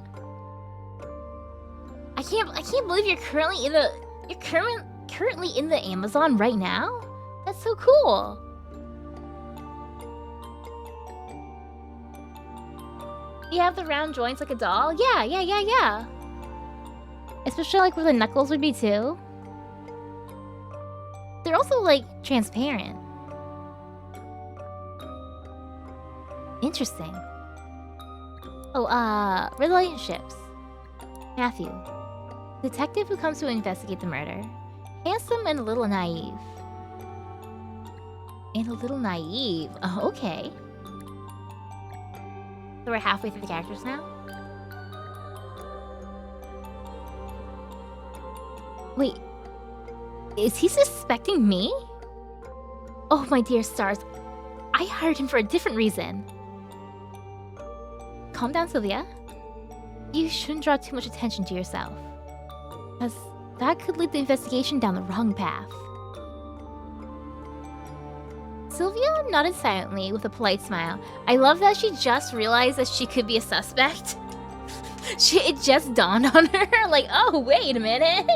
I can't believe you're currently in the Amazon right now? That's so cool. You have the round joints like a doll? Yeah. Especially like where the knuckles would be too. They're also like transparent. Interesting. Oh, relationships. Matthew. Detective who comes to investigate the murder. Handsome and a little naive. Oh, okay. So we're halfway through the characters now? Wait. Is he suspecting me? Oh, my dear stars. I hired him for a different reason. Calm down, Sylvia. You shouldn't draw too much attention to yourself. Because that could lead the investigation down the wrong path. Sylvia nodded silently with a polite smile. I love that she just realized that she could be a suspect. It just dawned on her, like, oh, wait a minute.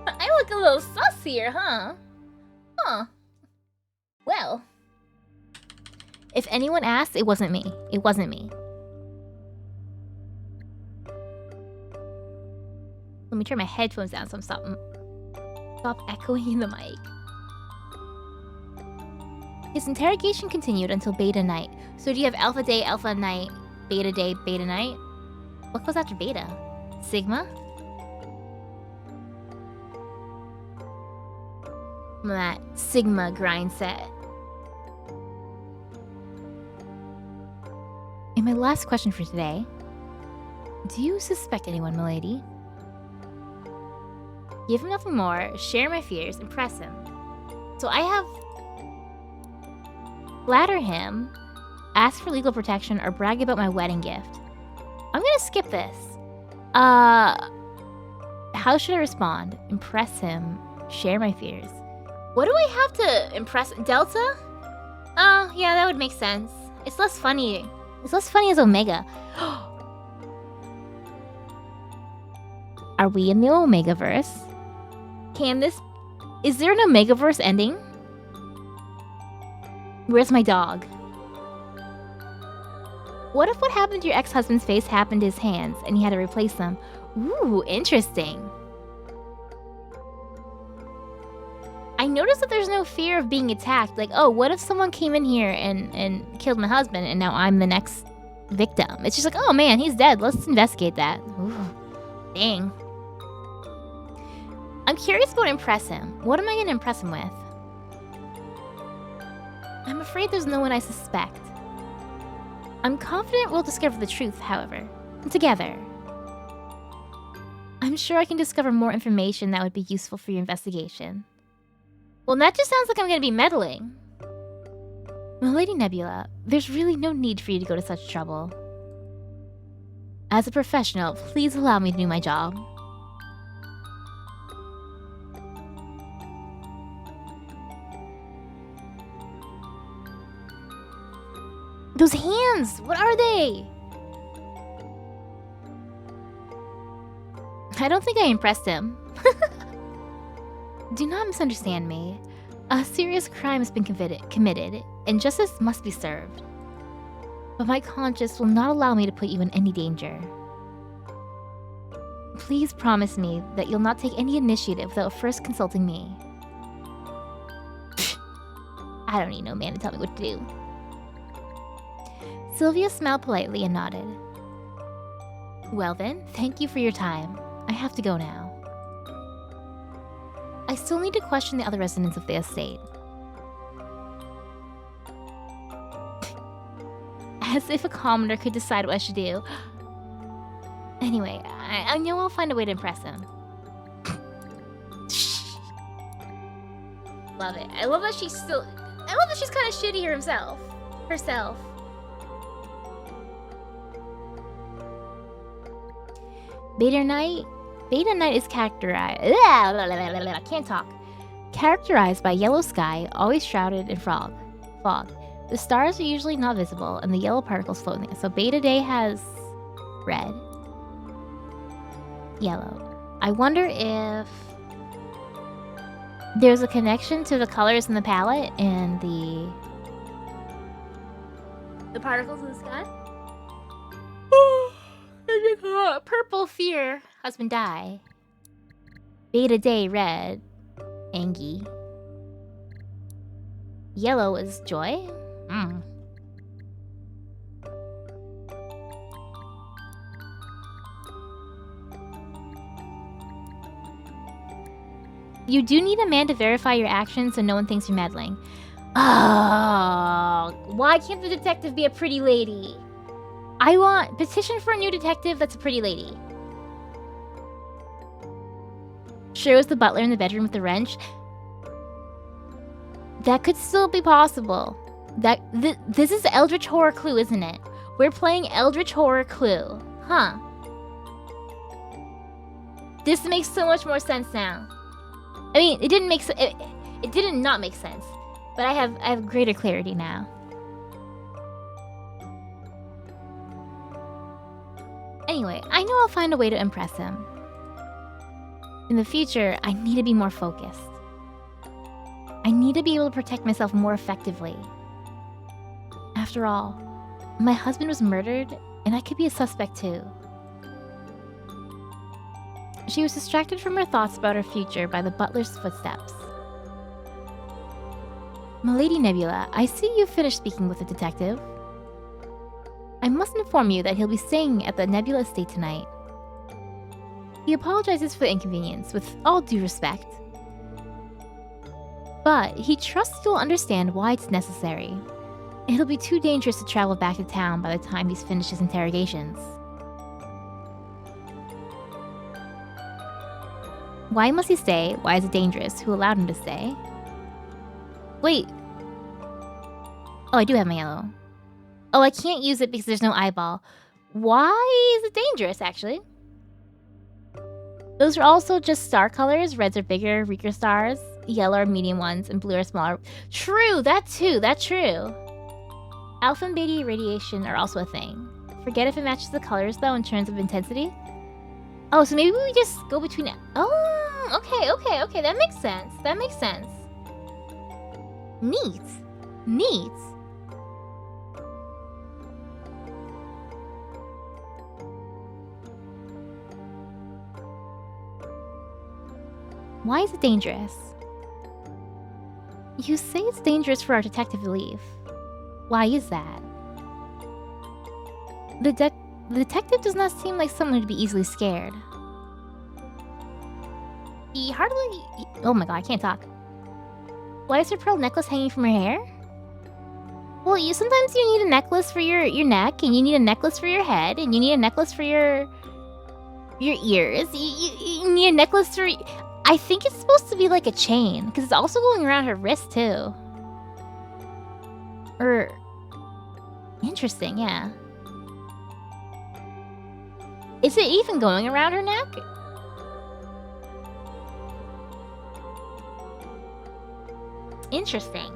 I look a little sus here, huh? Huh. Well. If anyone asked, it wasn't me. It wasn't me. Let me turn my headphones down so I'm stop echoing in the mic. His interrogation continued until beta night. So do you have alpha day, alpha night, beta day, beta night? What goes after beta? Sigma? I'm that Sigma grind set. And my last question for today. Do you suspect anyone, milady? Give him nothing more, share my fears, impress him. So I have... flatter him, ask for legal protection, or brag about my wedding gift. I'm gonna skip this. How should I respond? Impress him, share my fears. What do I have to impress? Delta? Oh, yeah, that would make sense. It's less funny. It's less funny as Omega. Are we in the Omegaverse? Can this... Is there an Omegaverse ending? Where's my dog? What if what happened to your ex-husband's face happened to his hands and he had to replace them? Ooh, interesting. I noticed that there's no fear of being attacked. Like, oh, what if someone came in here and killed my husband and now I'm the next victim? It's just like, oh man, he's dead. Let's investigate that. Ooh, dang. I'm curious about impress him. What am I going to impress him with? I'm afraid there's no one I suspect. I'm confident we'll discover the truth, however. Together. I'm sure I can discover more information that would be useful for your investigation. Well, that just sounds like I'm going to be meddling. Well, Lady Nebula, there's really no need for you to go to such trouble. As a professional, please allow me to do my job. Those hands! What are they? I don't think I impressed him. Do not misunderstand me. A serious crime has been committed, and justice must be served. But my conscience will not allow me to put you in any danger. Please promise me that you'll not take any initiative without first consulting me. I don't need no man to tell me what to do. Sylvia smiled politely and nodded. Well then, thank you for your time. I have to go now. I still need to question the other residents of the estate. As if a commoner could decide what I should do. Anyway, I know I'll find a way to impress him. Love it. I love that she's still... I love that she's kind of shitty herself. Beta Knight is characterized... I can't talk. Characterized by yellow sky, always shrouded in fog. The stars are usually not visible, and the yellow particles floating. So Beta Day has red, yellow. I wonder if there's a connection to the colors in the palette and the particles in the sky. Purple fear, husband die. Beta Day red, Angie. Yellow is joy. You do need a man to verify your actions so no one thinks you're meddling. Oh, why can't the detective be a pretty lady? I want petition for a new detective that's a pretty lady. Sure, was the butler in the bedroom with the wrench? That could still be possible. This is Eldritch Horror Clue, isn't it? We're playing Eldritch Horror Clue. Huh. This makes so much more sense now. I mean, it didn't make it didn't not make sense, but I have greater clarity now. Anyway, I know I'll find a way to impress him. In the future, I need to be more focused. I need to be able to protect myself more effectively. After all, my husband was murdered, and I could be a suspect too. She was distracted from her thoughts about her future by the butler's footsteps. Milady Nebula, I see you've finished speaking with the detective. I must inform you that he'll be staying at the Nebula estate tonight. He apologizes for the inconvenience, with all due respect. But he trusts you'll understand why it's necessary. It'll be too dangerous to travel back to town by the time he's finished his interrogations. Why must he stay? Why is it dangerous? Who allowed him to stay? Wait. Oh, I do have my yellow. Oh, I can't use it because there's no eyeball. Why is it dangerous, actually? Those are also just star colors. Reds are bigger, weaker stars. Yellow are medium ones, and blue are smaller. True, that too, that's true. Alpha and beta radiation are also a thing. Forget if it matches the colors, though, in terms of intensity. Oh, so maybe we just go between... Oh, okay, that makes sense. Neat. Neat. Why is it dangerous? You say it's dangerous for our detective to leave. Why is that? The detective does not seem like someone to be easily scared. He hardly... Oh my god, I can't talk. Why is her pearl necklace hanging from her hair? Well, sometimes you need a necklace for your neck, and you need a necklace for your head, and you need a necklace for your ears. You need a necklace for... I think it's supposed to be like a chain, because it's also going around her wrist, too. Interesting, yeah. Is it even going around her neck? Interesting.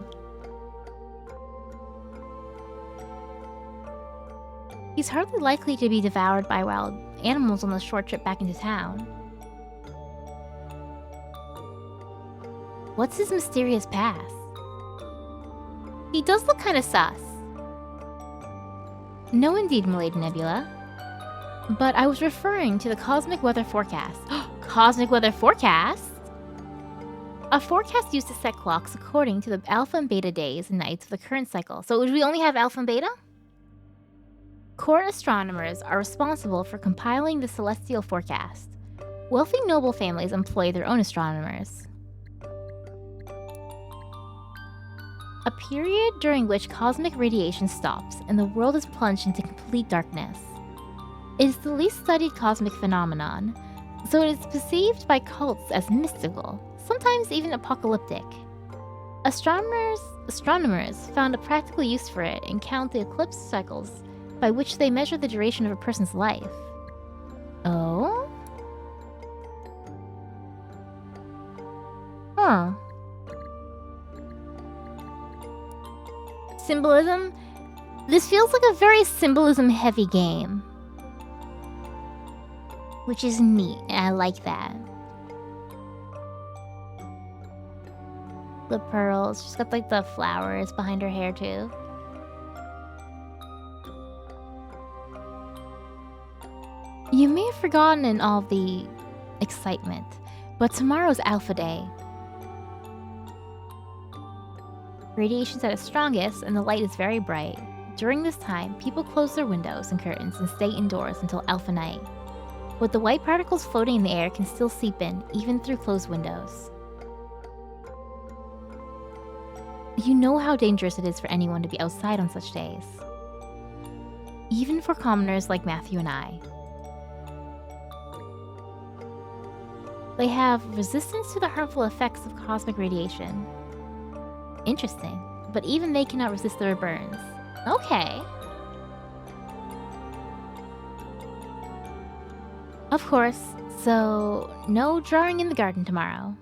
He's hardly likely to be devoured by wild animals on the short trip back into town. What's his mysterious past? He does look kind of sus. No indeed, Milady Nebula. But I was referring to the cosmic weather forecast. Cosmic weather forecast? A forecast used to set clocks according to the alpha and beta days and nights of the current cycle. So would we only have alpha and beta? Court astronomers are responsible for compiling the celestial forecast. Wealthy noble families employ their own astronomers. A period during which cosmic radiation stops and the world is plunged into complete darkness. It is the least studied cosmic phenomenon, so it is perceived by cults as mystical, sometimes even apocalyptic. Astronomers found a practical use for it and count the eclipse cycles by which they measure the duration of a person's life. Oh? Huh. Symbolism? This feels like a very symbolism-heavy game. Which is neat, and I like that. The pearls. She's got like the flowers behind her hair too. You may have forgotten in all the excitement, but tomorrow's Alpha Day. Radiation's at its strongest and the light is very bright. During this time, people close their windows and curtains and stay indoors until Alpha Night. But the white particles floating in the air can still seep in, even through closed windows. You know how dangerous it is for anyone to be outside on such days. Even for commoners like Matthew and I. They have resistance to the harmful effects of cosmic radiation. Interesting, but even they cannot resist their burns. Okay. Of course, so no drawing in the garden tomorrow.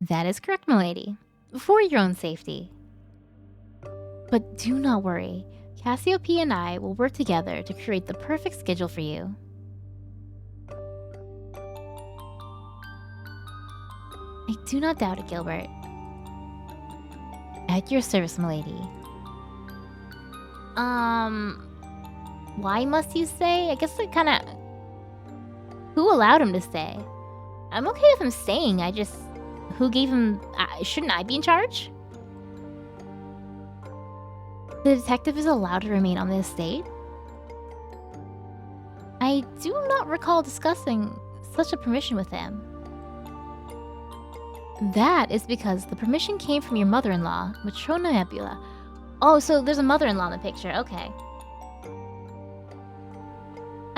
That is correct, milady. For your own safety. But do not worry. Cassiopeia and I will work together to create the perfect schedule for you. I do not doubt it, Gilbert. At your service, milady. Why must you stay? I guess it kinda... Who allowed him to stay? I'm okay with him staying, I just... Who gave him... shouldn't I be in charge? The detective is allowed to remain on the estate? I do not recall discussing such a permission with him. That is because the permission came from your mother-in-law, Matrona Nebula. Oh, so there's a mother-in-law in the picture, okay.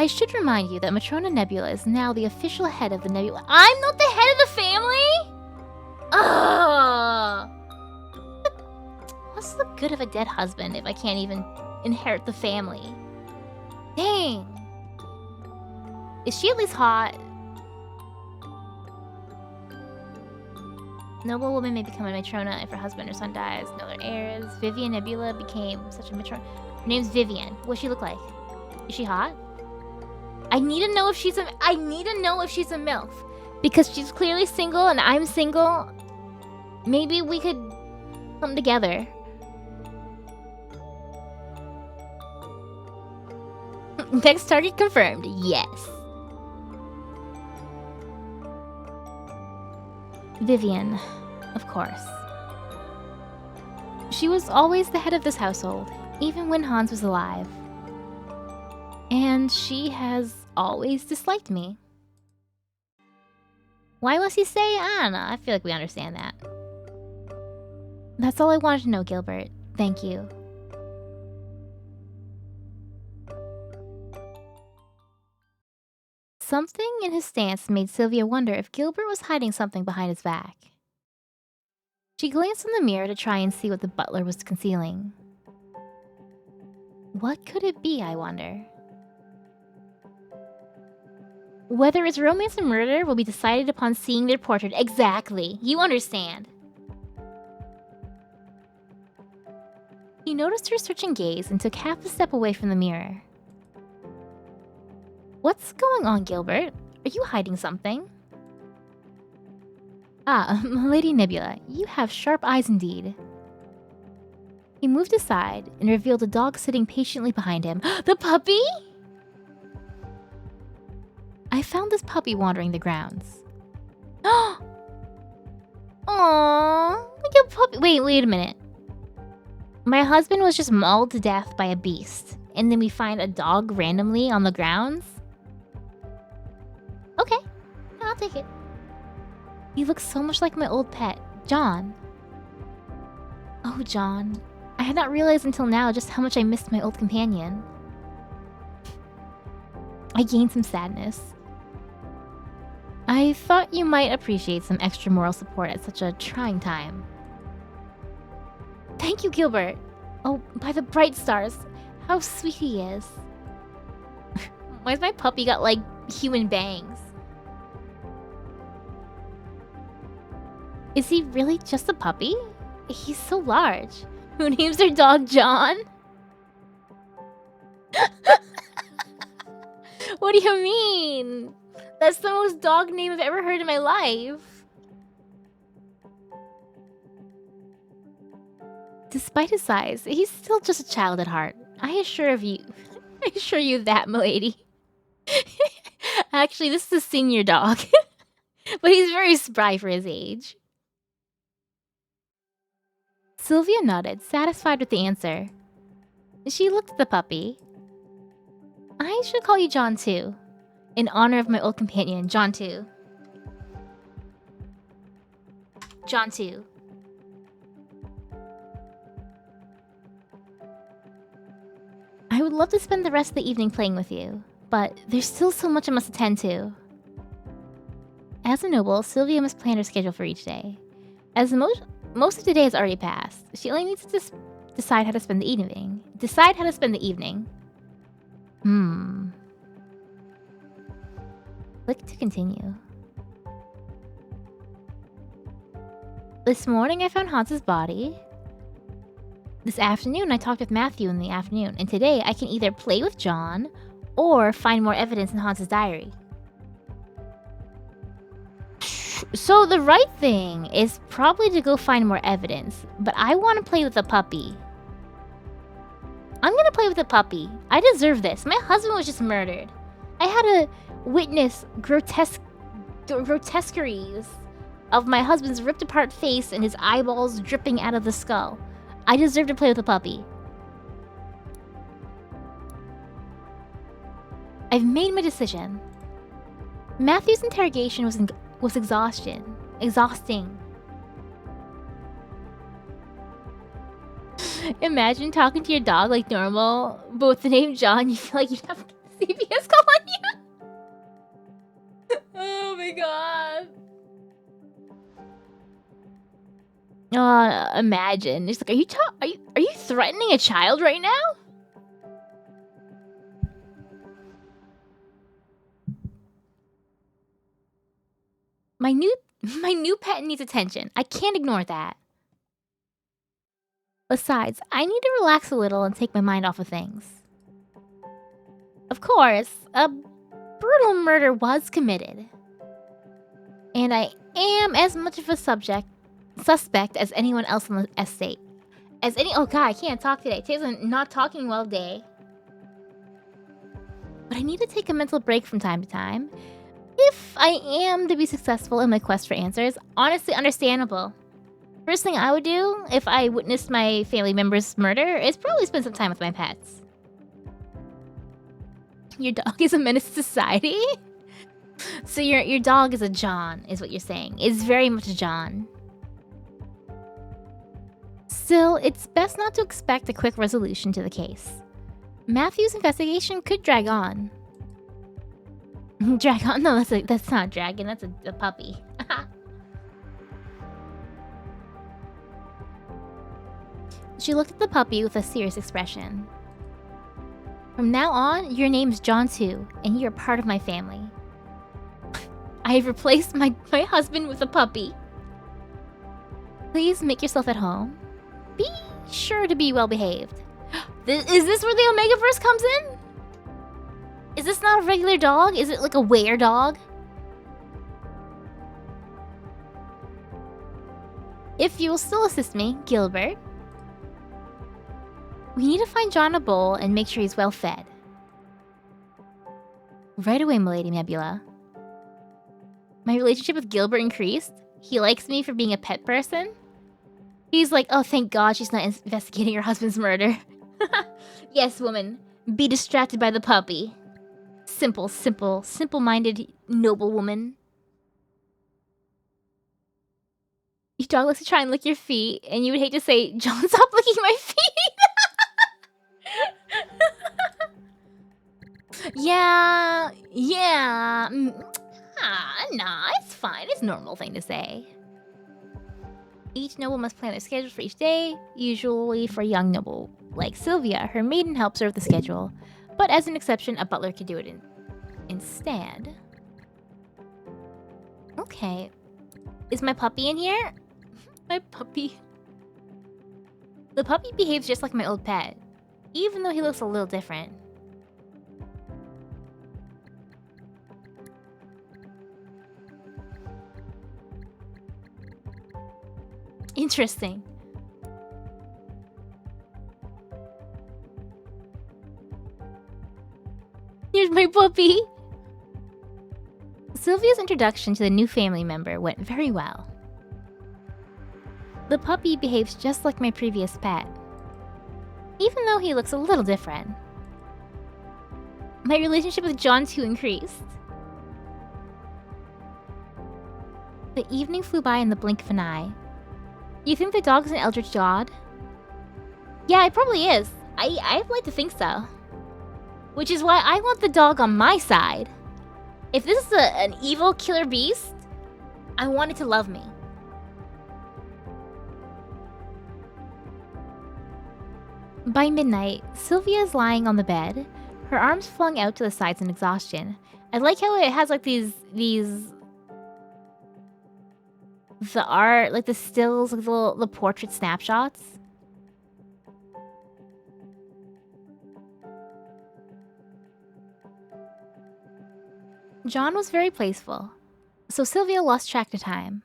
I should remind you that Matrona Nebula is now the official head of the Nebula. I'm not the head of the family?! Ugh! What's the good of a dead husband if I can't even inherit the family? Dang! Is she at least hot? Noble woman may become a Matrona if her husband or son dies. No other heirs. Vivian Nebula became such a Matrona. Her name's Vivian. What's she look like? Is she hot? I need to know if she's a MILF. Because she's clearly single and I'm single. Maybe we could come together. Next target confirmed. Yes. Vivian, of course. She was always the head of this household, even when Hans was alive. And she has always disliked me. Why must he say? I don't know. I feel like we understand that. That's all I wanted to know, Gilbert. Thank you. Something in his stance made Sylvia wonder if Gilbert was hiding something behind his back. She glanced in the mirror to try and see what the butler was concealing. What could it be, I wonder? Whether it's romance or murder will be decided upon seeing their portrait. Exactly. You understand. He noticed her searching gaze and took half a step away from the mirror. What's going on, Gilbert? Are you hiding something? Ah, Lady Nebula, you have sharp eyes indeed. He moved aside and revealed a dog sitting patiently behind him. The puppy? I found this puppy wandering the grounds. Aww, like a puppy. Wait a minute. My husband was just mauled to death by a beast, and then we find a dog randomly on the grounds? Okay, I'll take it. He looks so much like my old pet, John. Oh, John. I had not realized until now just how much I missed my old companion. I gained some sadness. I thought you might appreciate some extra moral support at such a trying time. Thank you, Gilbert. Oh, by the bright stars, how sweet he is. Why's my puppy got, like, human bangs? Is he really just a puppy? He's so large. Who names their dog John? What do you mean? That's the most dog name I've ever heard in my life. Despite his size, he's still just a child at heart. I assure you that, milady. Actually, this is a senior dog. But he's very spry for his age. Sylvia nodded, satisfied with the answer. She looked at the puppy. I should call you John too, in honor of my old companion, John 2. John 2. I would love to spend the rest of the evening playing with you, but there's still so much I must attend to. As a noble, Sylvia must plan her schedule for each day. As most of the day has already passed, she only needs to decide how to spend the evening. Click to continue. This morning I found Hans's body. This afternoon I talked with Matthew in the afternoon, and today I can either play with John or find more evidence in Hans's diary. So the right thing is probably to go find more evidence, but I want to play with the puppy. I'm gonna play with the puppy. I deserve this. My husband was just murdered. I had to witness grotesqueries of my husband's ripped apart face and his eyeballs dripping out of the skull. I deserve to play with the puppy. I've made my decision. Matthew's interrogation was exhausting. Imagine talking to your dog like normal, but with the name John, you feel like you'd have CPS call on you. Oh my god. Imagine. It's like, are you threatening a child right now? My new pet needs attention. I can't ignore that. Besides, I need to relax a little and take my mind off of things. Of course, a brutal murder was committed. And I am as much of a subject suspect as anyone else on the estate. Oh god, I can't talk today. Today's a not talking well day. But I need to take a mental break from time to time. If I am to be successful in my quest for answers, honestly understandable. First thing I would do if I witnessed my family member's murder is probably spend some time with my pets. Your dog is a menace to society? So your dog is a John, is what you're saying. It's very much a John. Still, it's best not to expect a quick resolution to the case. Matthew's investigation could drag on. Drag on? No, that's not a dragon, that's a puppy. She looked at the puppy with a serious expression. From now on, your name's John too, and you're part of my family. I have replaced my husband with a puppy. Please make yourself at home. Be sure to be well behaved. Is this where the Omegaverse comes in? Is this not a regular dog? Is it like a were dog? If you will still assist me, Gilbert. We need to find John a bowl and make sure he's well fed. Right away, Milady Nebula. My relationship with Gilbert increased. He likes me for being a pet person. He's like, oh, thank God she's not investigating her husband's murder. Yes, woman. Be distracted by the puppy. Simple-minded, noble woman. Your dog likes to try and lick your feet, and you would hate to say, John, stop licking my feet! Yeah. Nah, it's fine. It's a normal thing to say. Each noble must plan their schedule for each day, usually for a young noble. Like Sylvia, her maiden helps her with the schedule, but as an exception, a butler could do it instead. Okay. Is my puppy in here? My puppy. The puppy behaves just like my old pet, even though he looks a little different. Interesting. Here's my puppy! Sylvia's introduction to the new family member went very well. The puppy behaves just like my previous pet, even though he looks a little different. My relationship with John too increased. The evening flew by in the blink of an eye. You think the dog's an eldritch god? Yeah, it probably is. I'd like to think so. Which is why I want the dog on my side. If this is an evil killer beast, I want it to love me. By midnight, Sylvia is lying on the bed, her arms flung out to the sides in exhaustion. I like how it has like these the art, like the stills, like the portrait snapshots. John was very playful, so Sylvia lost track of time.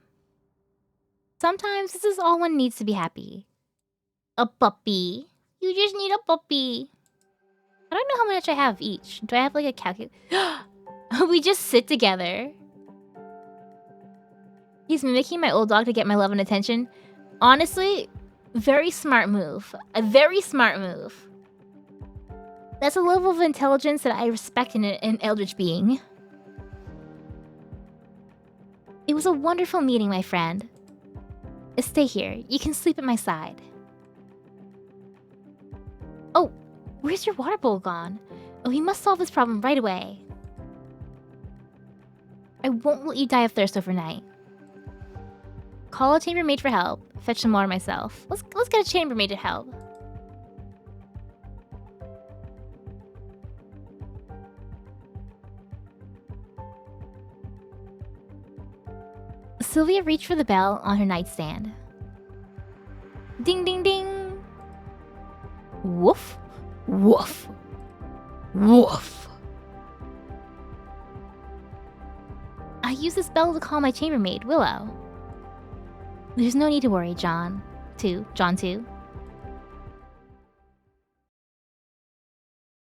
Sometimes this is all one needs to be happy. A puppy. You just need a puppy. I don't know how much I have each. Do I have like a calculator? We just sit together. He's mimicking my old dog to get my love and attention. Honestly, very smart move. A very smart move. That's a level of intelligence that I respect in an eldritch being. It was a wonderful meeting, my friend. Stay here. You can sleep at my side. Oh, where's your water bowl gone? Oh, we must solve this problem right away. I won't let you die of thirst overnight. Call a chambermaid for help. Fetch some water myself. Let's get a chambermaid to help. Sylvia reached for the bell on her nightstand. Ding ding ding! Woof! Woof! Woof! I use this bell to call my chambermaid, Willow. There's no need to worry, John. John 2.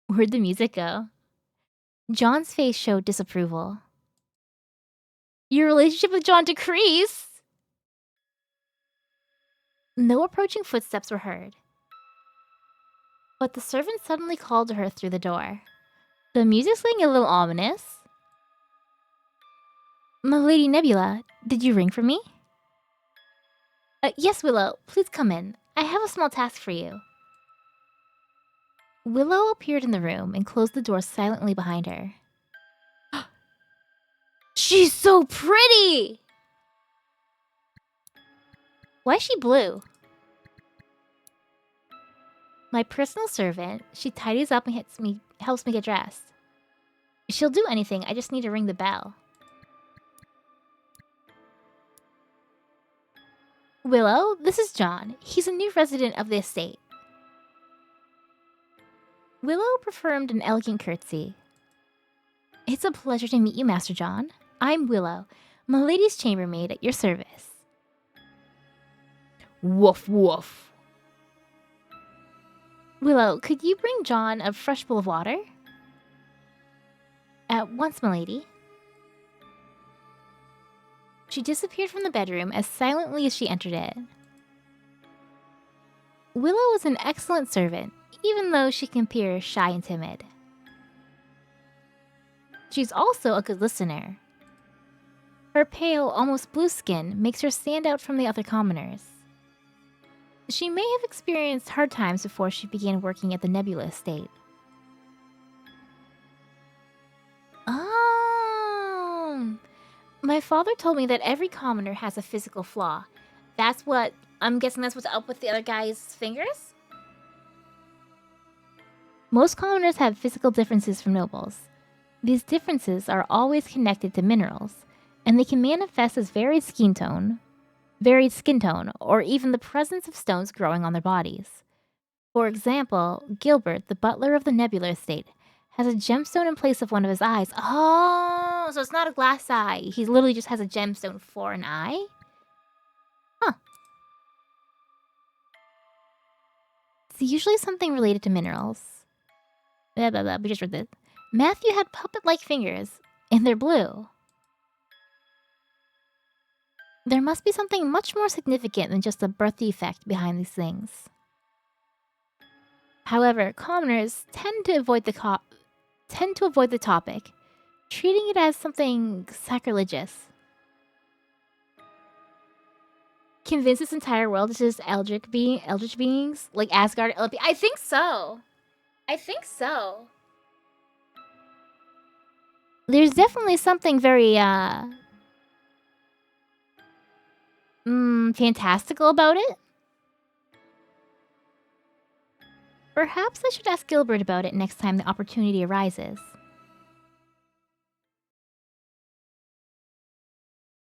Where'd the music go? John's face showed disapproval. Your relationship with John decreased? No approaching footsteps were heard. But the servant suddenly called to her through the door. The music's getting a little ominous. My Lady Nebula, did you ring for me? Yes, Willow. Please come in. I have a small task for you. Willow appeared in the room and closed the door silently behind her. She's so pretty! Why is she blue? My personal servant. She tidies up and helps me get dressed. She'll do anything, I just need to ring the bell. Willow, this is John. He's a new resident of the estate. Willow performed an elegant curtsy. It's a pleasure to meet you, Master John. I'm Willow, my lady's chambermaid at your service. Woof woof. Willow, could you bring John a fresh bowl of water? At once, my lady. She disappeared from the bedroom as silently as she entered it. Willow was an excellent servant, even though she can appear shy and timid. She's also a good listener. Her pale, almost blue skin makes her stand out from the other commoners. She may have experienced hard times before she began working at the Nebula estate. My father told me that every commoner has a physical flaw. I'm guessing that's what's up with the other guy's fingers? Most commoners have physical differences from nobles. These differences are always connected to minerals, and they can manifest as varied skin tone, or even the presence of stones growing on their bodies. For example, Gilbert, the butler of the Nebula estate, has a gemstone in place of one of his eyes. Oh, so it's not a glass eye. He literally just has a gemstone for an eye? Huh. It's usually something related to minerals. Blah, blah, blah. We just read this. Matthew had puppet-like fingers, and they're blue. There must be something much more significant than just a birth defect behind these things. However, commoners tend to avoid the topic, treating it as something sacrilegious. Convince this entire world is just eldritch beings, like Asgard. I think so. There's definitely something very fantastical about it. Perhaps I should ask Gilbert about it next time the opportunity arises.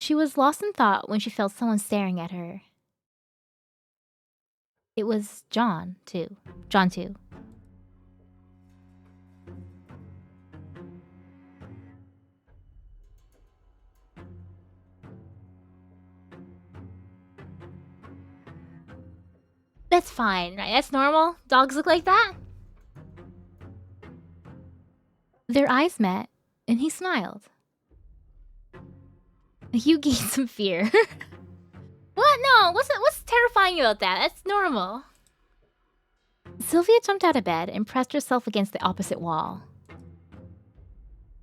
She was lost in thought when she felt someone staring at her. It was John, too. John, too. That's fine, right? That's normal. Dogs look like that. Their eyes met, and he smiled. You gained some fear. What? No. What's terrifying about that? That's normal. Sylvia jumped out of bed and pressed herself against the opposite wall.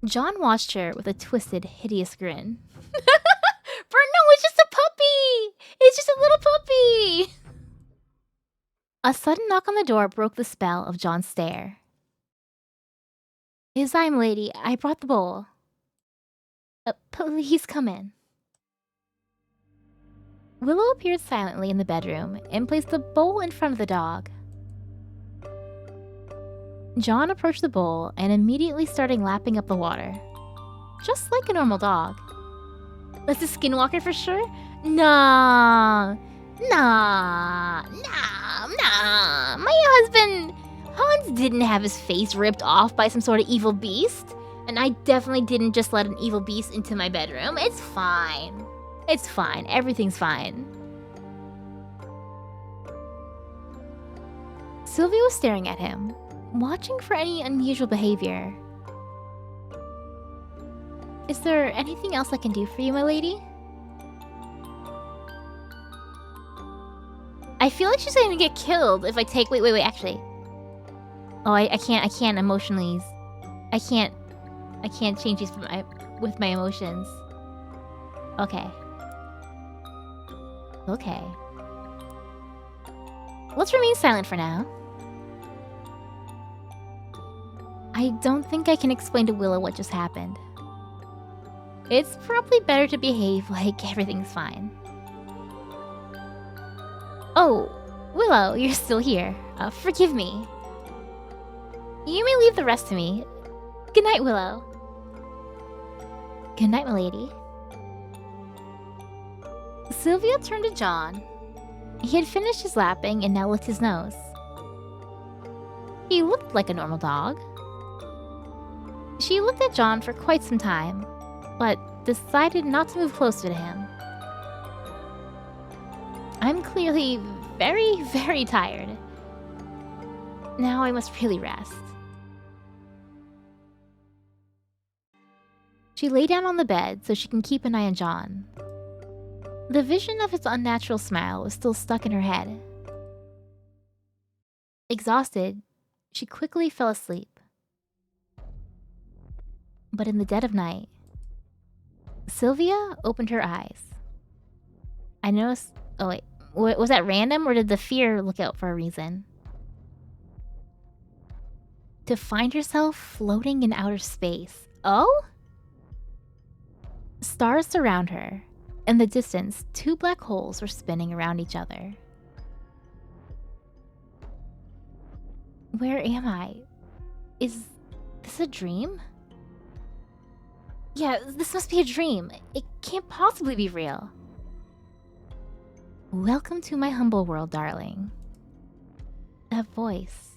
John watched her with a twisted, hideous grin. Bert, no, it's just a puppy! It's just a little puppy! A sudden knock on the door broke the spell of John's stare. His I'm lady, I brought the bowl. Please come in. Willow appeared silently in the bedroom and placed the bowl in front of the dog. John approached the bowl and immediately started lapping up the water. Just like a normal dog. That's a skinwalker for sure? Nah. My husband, Hans didn't have his face ripped off by some sort of evil beast. And I definitely didn't just let an evil beast into my bedroom. It's fine. It's fine. Everything's fine. Sylvia was staring at him, watching for any unusual behavior. Is there anything else I can do for you, my lady? I feel like she's gonna get killed if I take... Wait, actually. Oh, I can't emotionally... I can't change these with my emotions. Okay. Okay. Let's remain silent for now. I don't think I can explain to Willow what just happened. It's probably better to behave like everything's fine. Oh, Willow, you're still here. Forgive me. You may leave the rest to me. Good night, Willow. Good night, my lady. Sylvia turned to John. He had finished his lapping and now licked his nose. He looked like a normal dog. She looked at John for quite some time, but decided not to move closer to him. I'm clearly very, very tired. Now I must really rest. She lay down on the bed so she can keep an eye on John. The vision of his unnatural smile was still stuck in her head. Exhausted, she quickly fell asleep. But in the dead of night, Sylvia opened her eyes. I noticed... Oh wait, was that random or did the fear look out for a reason? To find herself floating in outer space. Oh? Stars surround her. In the distance, two black holes were spinning around each other. Where am I? Is this a dream? Yeah, this must be a dream. It can't possibly be real. Welcome to my humble world, darling. That voice.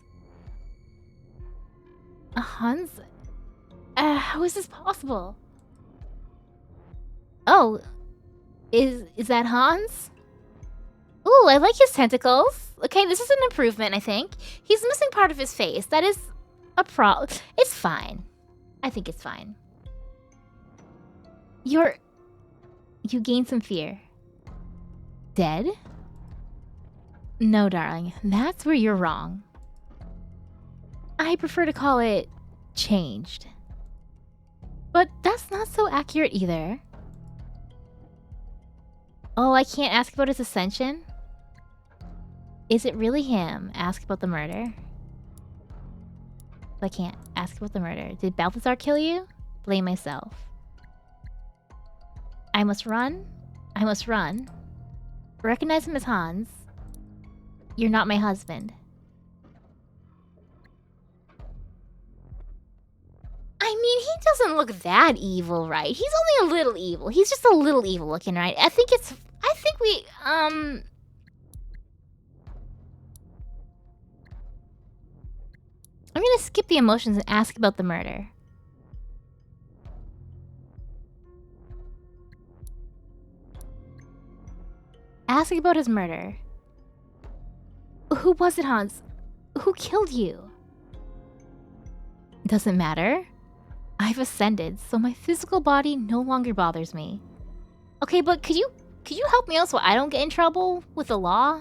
Hans? How is this possible? Oh, is that Hans? Ooh, I like his tentacles. Okay, this is an improvement, I think. He's missing part of his face. That is a problem. It's fine. I think it's fine. You gained some fear. Dead? No, darling. That's where you're wrong. I prefer to call it changed. But that's not so accurate either. Oh, I can't ask about his ascension? Is it really him? Ask about the murder? I can't ask about the murder. Did Balthazar kill you? Blame myself. I must run. I must run. Recognize him as Hans. You're not my husband. I mean, he doesn't look that evil, right? He's only a little evil. He's just a little evil looking, right? I think I'm gonna skip the emotions and ask about the murder. Ask about his murder. Who was it, Hans? Who killed you? Doesn't matter. I've ascended, so my physical body no longer bothers me. Okay, but could you help me out so I don't get in trouble with the law?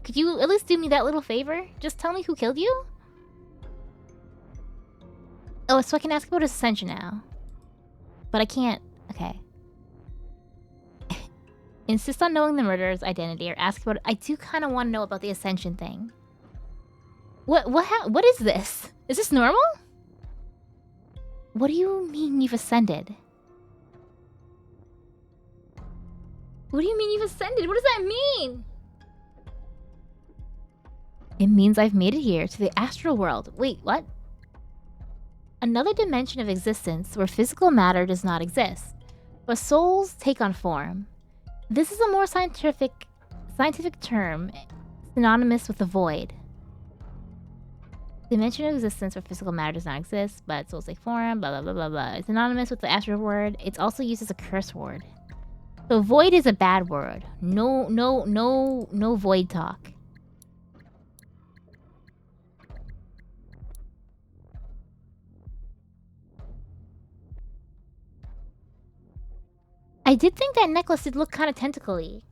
Could you at least do me that little favor? Just tell me who killed you? Oh, so I can ask about his ascension now. But I can't... Okay. Insist on knowing the murderer's identity or ask about... I do kind of want to know about the ascension thing. What is this? Is this normal? What do you mean you've ascended? What do you mean you've ascended? What does that mean? It means I've made it here to the astral world. Wait, what? Another dimension of existence where physical matter does not exist, but souls take on form. This is a more scientific term, synonymous with the void. Dimension of existence where physical matter does not exist, but souls take form, blah blah blah blah blah. It's synonymous with the astral word. It's also used as a curse word. So void is a bad word. No void talk. I did think that necklace did look kind of tentacly.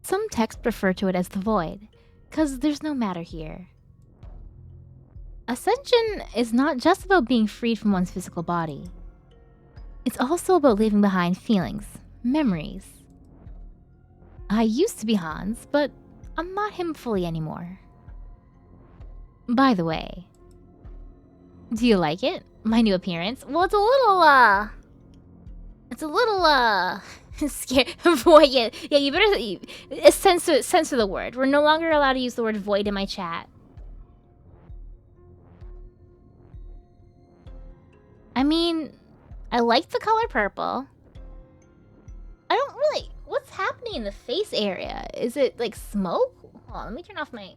Some texts refer to it as the void, because there's no matter here. Ascension is not just about being freed from one's physical body. It's also about leaving behind feelings, memories. I used to be Hans, but I'm not him fully anymore. By the way, do you like it? My new appearance? Well, it's a little, scary. Void, yeah, you better censor the word. We're no longer allowed to use the word void in my chat. I mean, I like the color purple. I don't really... What's happening in the face area? Is it like smoke? Hold on, let me turn off my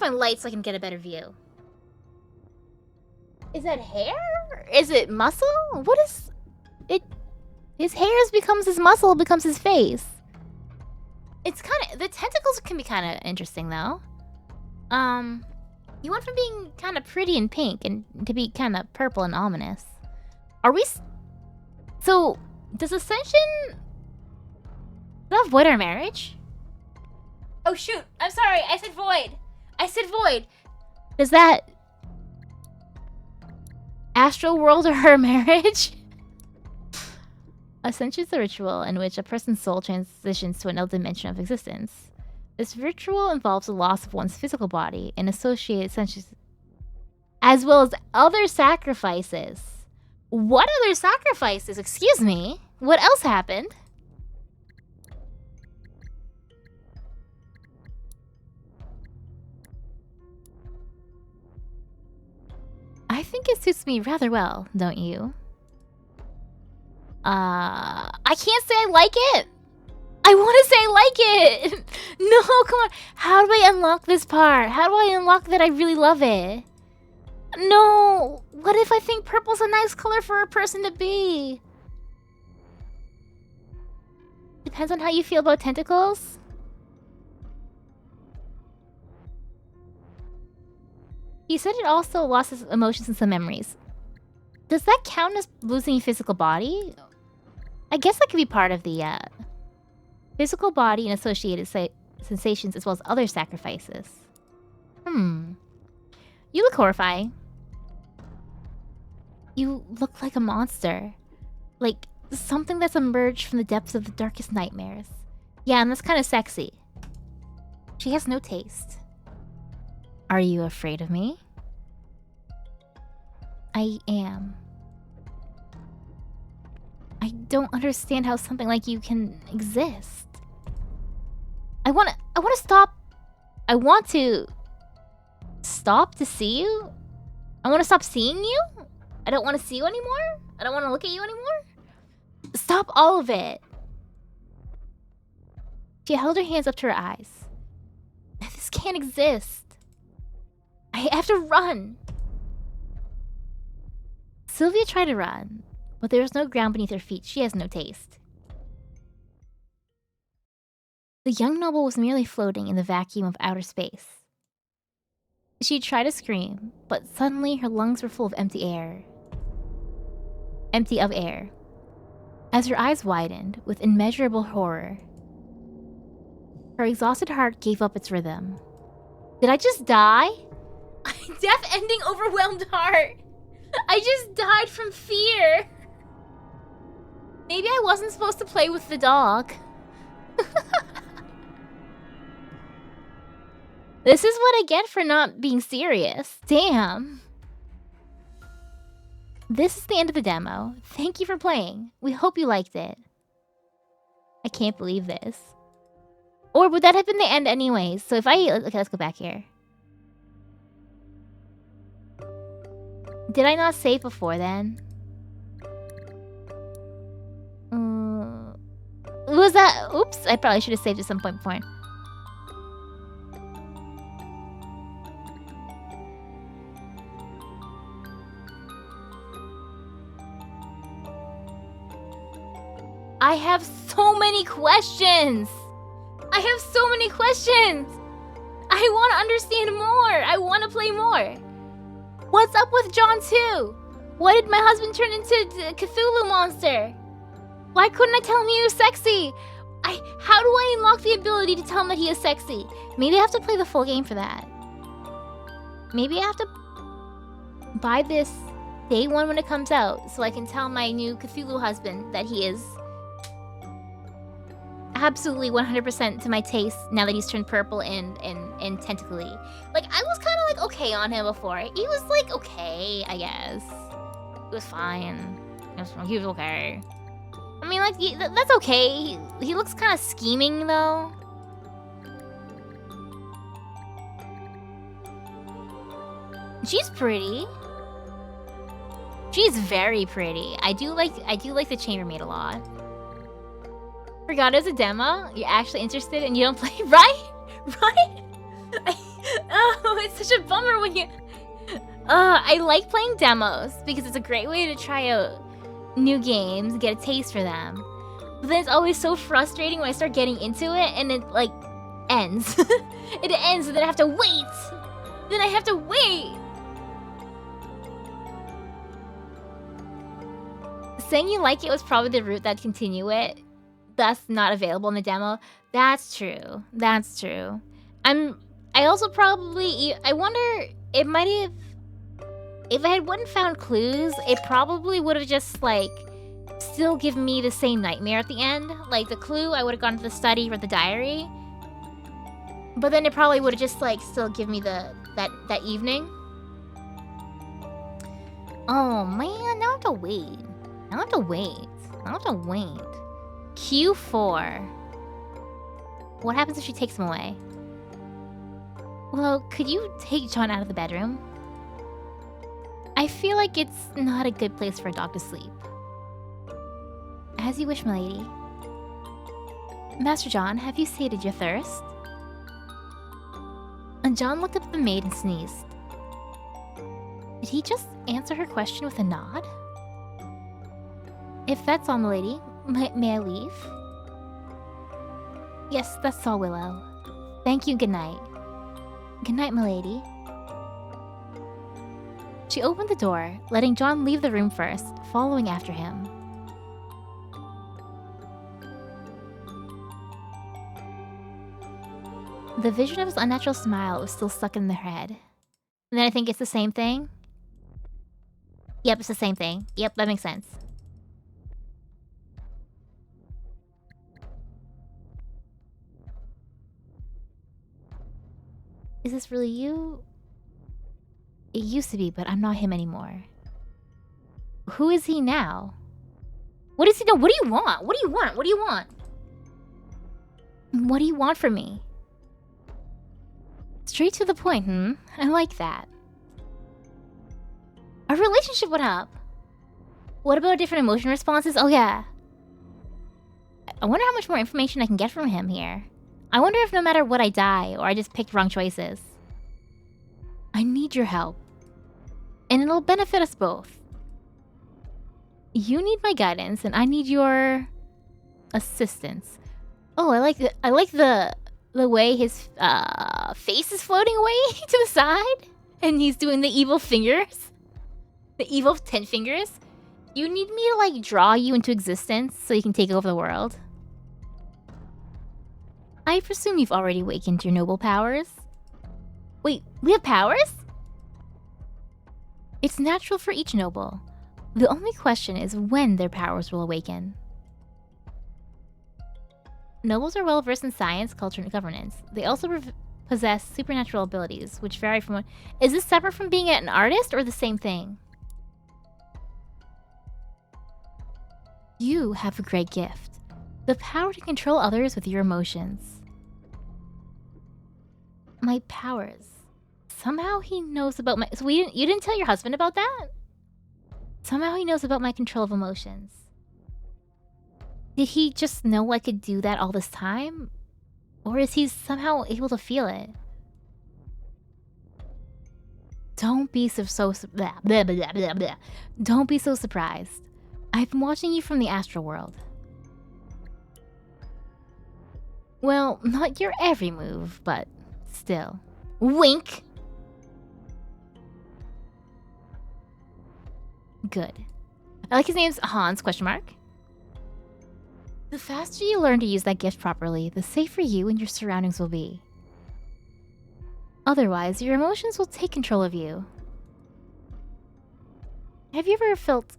lights so I can get a better view. Is that hair? Is it muscle? What is it? His hair becomes his muscle, becomes his face. It's kind of... The tentacles can be kind of interesting, though. You went from being kind of pretty and pink and to be kind of purple and ominous. Are we... So, does Ascension... Does that void our marriage? Oh, shoot. I'm sorry. I said void. I said void. Does that... Astral world or her marriage? Ascension is a ritual in which a person's soul transitions to another dimension of existence. This ritual involves the loss of one's physical body and associated senses, as well as other sacrifices. What other sacrifices? Excuse me? What else happened? I think it suits me rather well, don't you? I can't say I like it. I want to say I like it. No, come on. How do I unlock this part? How do I unlock that I really love it? No. What if I think purple's a nice color for a person to be? Depends on how you feel about tentacles. You said it also lost its emotions and some memories. Does that count as losing your physical body? I guess that could be part of the physical body and associated sensations as well as other sacrifices. You look horrifying. You look like a monster. Like something that's emerged from the depths of the darkest nightmares. Yeah, and that's kind of sexy. She has no taste. Are you afraid of me? I am. I don't understand how something like you can exist. I want to stop. I want to stop to see you. I want to stop seeing you. I don't want to see you anymore. I don't want to look at you anymore. Stop all of it. She held her hands up to her eyes. This can't exist. I have to run. Sylvia tried to run, but there was no ground beneath her feet. She has no taste. The young noble was merely floating in the vacuum of outer space. She tried to scream, but suddenly her lungs were full of empty of air. As her eyes widened with immeasurable horror, her exhausted heart gave up its rhythm. Did I just die? Death ending overwhelmed heart. I just died from fear. Maybe I wasn't supposed to play with the dog. This is what I get for not being serious. Damn. This is the end of the demo. Thank you for playing. We hope you liked it. I can't believe this. Or would that have been the end anyways? So if I... Okay, let's go back here. Did I not save before then? Was that... Oops, I probably should have saved at some point before. I have so many questions! I have so many questions! I want to understand more! I want to play more! What's up with John 2? Why did my husband turn into a Cthulhu monster? Why couldn't I tell him he was sexy? How do I unlock the ability to tell him that he is sexy? Maybe I have to play the full game for that. Maybe I have to buy this day one when it comes out so I can tell my new Cthulhu husband that he is absolutely 100% to my taste now that he's turned purple and tentacly. Like, I was kind of like okay on him before. He was like okay, I guess. It was fine. He was okay. I mean, like, that's okay. He looks kind of scheming, though. She's pretty. She's very pretty. I do like the chambermaid a lot. Forgot it was a demo. You're actually interested and you don't play, right? Right? Oh, it's such a bummer when you. I like playing demos because it's a great way to try out new games, get a taste for them. But then it's always so frustrating when I start getting into it and it like ends. It ends and then I have to wait. Then I have to wait. Saying you like it was probably the route that'd continue it. That's not available in the demo. That's true. That's true. I also probably, I wonder, it might have, if I hadn't found clues, it probably would have just, like, still given me the same nightmare at the end. Like, the clue, I would have gone to the study or the diary. But then it probably would have just, like, still given me that evening. Oh, man, now I have to wait. Now I have to wait. I have to wait. Q4. What happens if she takes him away? Well, could you take John out of the bedroom? I feel like it's not a good place for a dog to sleep. As you wish, milady. Master John, have you sated your thirst? And John looked up at the maid and sneezed. Did he just answer her question with a nod? If that's all, milady, may I leave? Yes, that's all, Willow. Thank you, good night. Good night, milady. She opened the door, letting John leave the room first, following after him. The vision of his unnatural smile was still stuck in their head. And then I think it's the same thing. Yep, it's the same thing. Yep, that makes sense. Is this really you? It used to be, but I'm not him anymore. Who is he now? What is he now? What do you want? What do you want? What do you want? What do you want from me? Straight to the point, I like that. Our relationship went up. What about different emotion responses? Oh yeah. I wonder how much more information I can get from him here. I wonder if no matter what I die, or I just picked wrong choices. I need your help. And it'll benefit us both. You need my guidance, and I need your assistance. Oh, I like the way his face is floating away to the side, and he's doing the evil fingers, the evil 10 fingers. You need me to like draw you into existence so you can take over the world. I presume you've already awakened your noble powers. Wait, we have powers? It's natural for each noble. The only question is when their powers will awaken. Nobles are well versed in science, culture, and governance. They also possess supernatural abilities, which vary from one. Is this separate from being an artist or the same thing? You have a great gift. The power to control others with your emotions. My powers. Somehow he knows about my... So you didn't tell your husband about that? Somehow he knows about my control of emotions. Did he just know I could do that all this time? Or is he somehow able to feel it? Don't be Don't be so surprised. I've been watching you from the astral world. Well, not your every move, but still. Wink! Good. I like his name's Hans, question mark. The faster you learn to use that gift properly, the safer you and your surroundings will be. Otherwise, your emotions will take control of you. Have you ever felt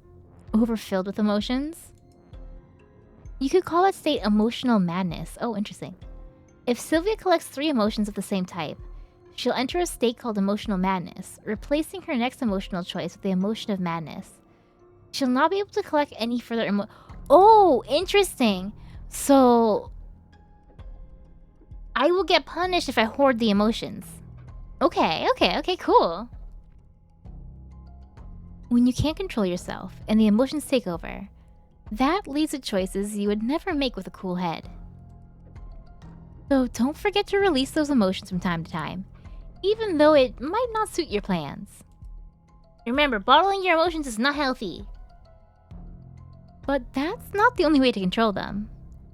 overfilled with emotions? You could call that state emotional madness. Oh, interesting. If Sylvia collects 3 emotions of the same type, she'll enter a state called emotional madness, replacing her next emotional choice with the emotion of madness. She'll not be able to collect any further Oh, interesting. So, I will get punished if I hoard the emotions. Okay, cool. When you can't control yourself and the emotions take over, that leads to choices you would never make with a cool head. So don't forget to release those emotions from time to time, even though it might not suit your plans. Remember, bottling your emotions is not healthy. But that's not the only way to control them.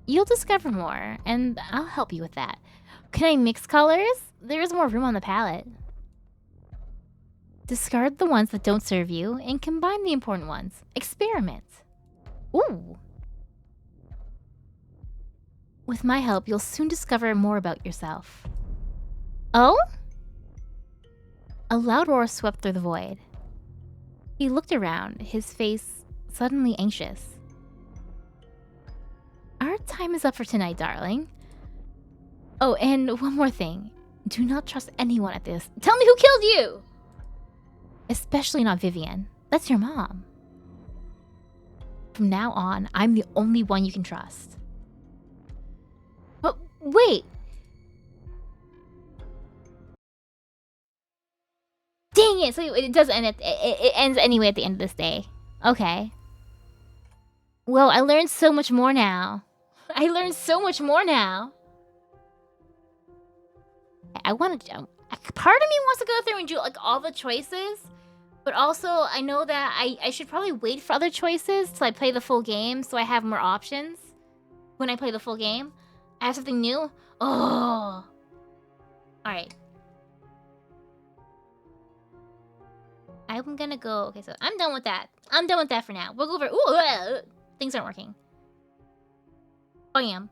You'll discover more, and I'll help you with that. Can I mix colors? There is more room on the palette. Discard the ones that don't serve you, and combine the important ones. Experiment. Ooh. With my help, you'll soon discover more about yourself. Oh? A loud roar swept through the void. He looked around, his face suddenly anxious. Our time is up for tonight, darling. Oh, and one more thing. Do not trust anyone at this. Tell me who killed you! Especially not Vivian. That's your mom. From now on, I'm the only one you can trust. But wait! Dang it! So it does end it ends anyway at the end of this day. Okay. Well, I learned so much more now. I learned so much more now. I want to... Part of me wants to go through and do like all the choices. But also, I know that I should probably wait for other choices till I play the full game so I have more options. When I play the full game, I have something new. Oh. Alright. I'm gonna go... Okay, so I'm done with that. I'm done with that for now. We'll go over... Ooh, things aren't working. Bam.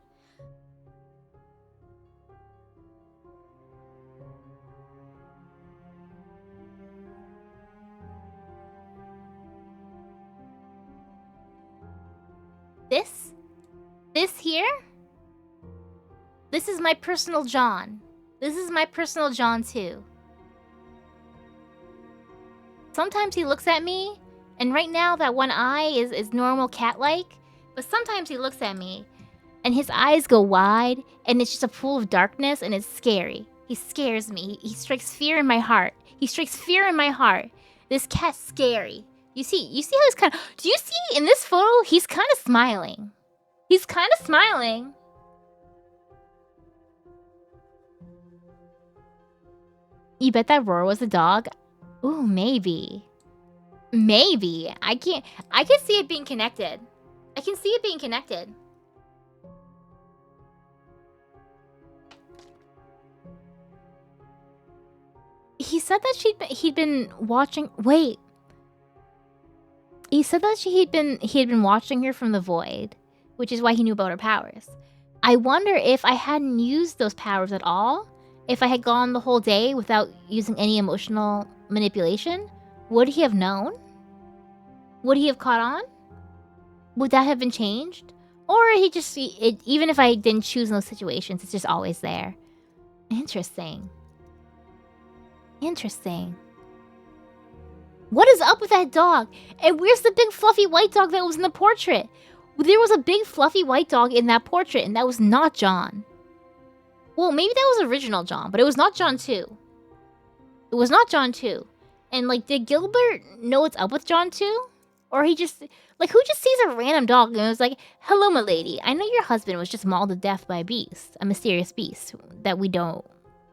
This here? This is my personal John. This is my personal John too. Sometimes he looks at me, and right now that one eye is normal cat-like, but sometimes he looks at me, and his eyes go wide, and it's just a pool of darkness, and it's scary. He scares me. He strikes fear in my heart. He strikes fear in my heart. This cat's scary. You see how he's kind of... Do you see in this photo, he's kind of smiling. He's kind of smiling. You bet that roar was a dog? Ooh, maybe. Maybe. I can see it being connected. I can see it being connected. He said that he'd been watching... Wait. He said that he had been watching her from the void, which is why he knew about her powers. I wonder if I hadn't used those powers at all, if I had gone the whole day without using any emotional manipulation, would he have known? Would he have caught on? Would that have been changed? Or he just... even if I didn't choose in those situations, it's just always there. Interesting. Interesting. What is up with that dog? And where's the big fluffy white dog that was in the portrait? There was a big fluffy white dog in that portrait, and that was not John. Well, maybe that was original John, but it was not John 2. It was not John 2. And, like, did Gilbert know what's up with John 2? Or he just... Like, who just sees a random dog and was like, hello, milady. I know your husband was just mauled to death by a beast. A mysterious beast that we don't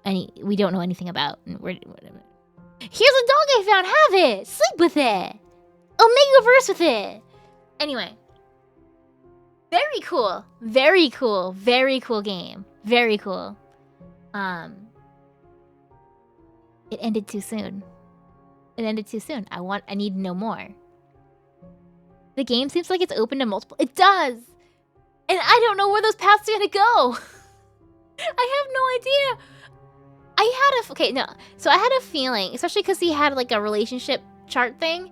know anything about. And here's a dog I found. Have it. Sleep with it. Omega verse with it. Anyway. Very cool. Very cool. Very cool game. Very cool. It ended too soon. It ended too soon. I need to know more. The game seems like it's open to multiple. It does! And I don't know where those paths are gonna go! I have no idea! So I had a feeling, especially because he had like a relationship chart thing,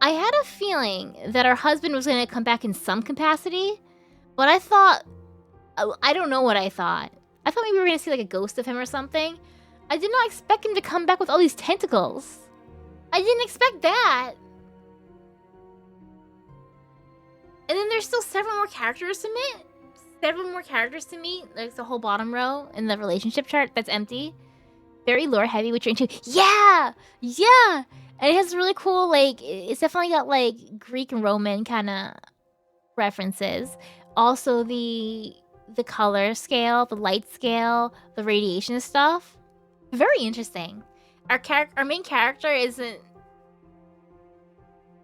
I had a feeling that her husband was gonna come back in some capacity, but I thought, I don't know what I thought. I thought maybe we were gonna see like a ghost of him or something. I did not expect him to come back with all these tentacles. I didn't expect that. And then there's still several more characters to meet. Like the whole bottom row in the relationship chart that's empty. Very lore heavy, which you're into. Yeah! Yeah! And it has really cool, like, it's definitely got, like, Greek and Roman kind of references. Also, the color scale, the light scale, the radiation stuff. Very interesting. Our main character isn't,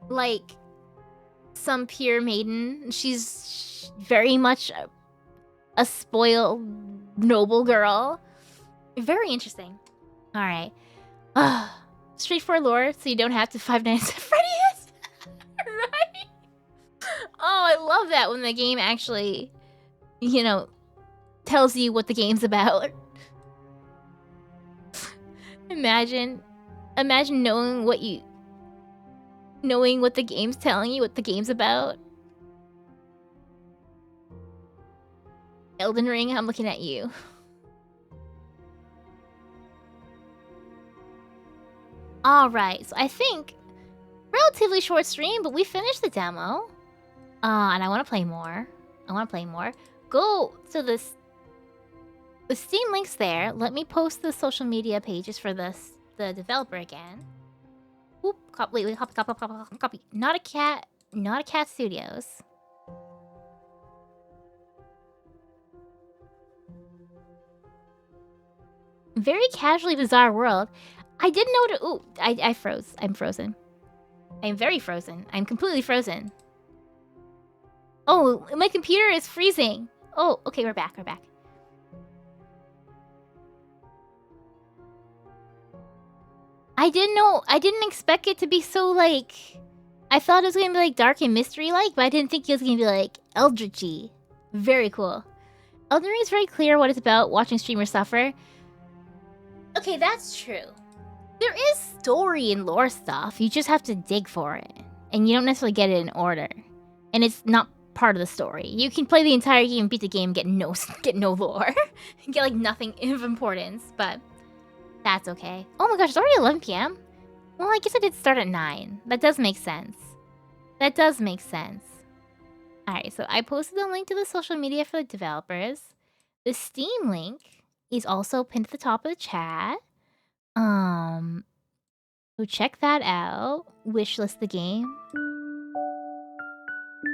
like, some pure maiden. She's very much a spoiled, noble girl. Very interesting. Alright. Straightforward lore, so you don't have to Five Nights at Freddy's. Right? Oh, I love that when the game actually, you know, tells you what the game's about. Imagine knowing what the game's telling you, what the game's about. Elden Ring, I'm looking at you. Alright, so I think relatively short stream, but we finished the demo. And I want to play more. Go to the Steam link's there. Let me post the social media pages for the developer again. Oop, copy. Not a cat studios. Very casually bizarre world. I didn't know to. Ooh, I froze. I'm frozen. I'm very frozen. I'm completely frozen. Oh, my computer is freezing. Oh, okay, we're back. I didn't know. I didn't expect it to be so, like... I thought it was gonna be, like, dark and mystery-like, but I didn't think it was gonna be, like, eldritchy. Very cool. Elden Ring is very clear what it's about, watching streamers suffer. Okay, that's true. There is story and lore stuff. You just have to dig for it. And you don't necessarily get it in order. And it's not part of the story. You can play the entire game, beat the game, get no lore. Get, like, nothing of importance, but that's okay. Oh my gosh, it's already 11 p.m.? Well, I guess I did start at 9. That does make sense. Alright, so I posted the link to the social media for the developers. The Steam link is also pinned at the top of the chat. So check that out. Wishlist the game.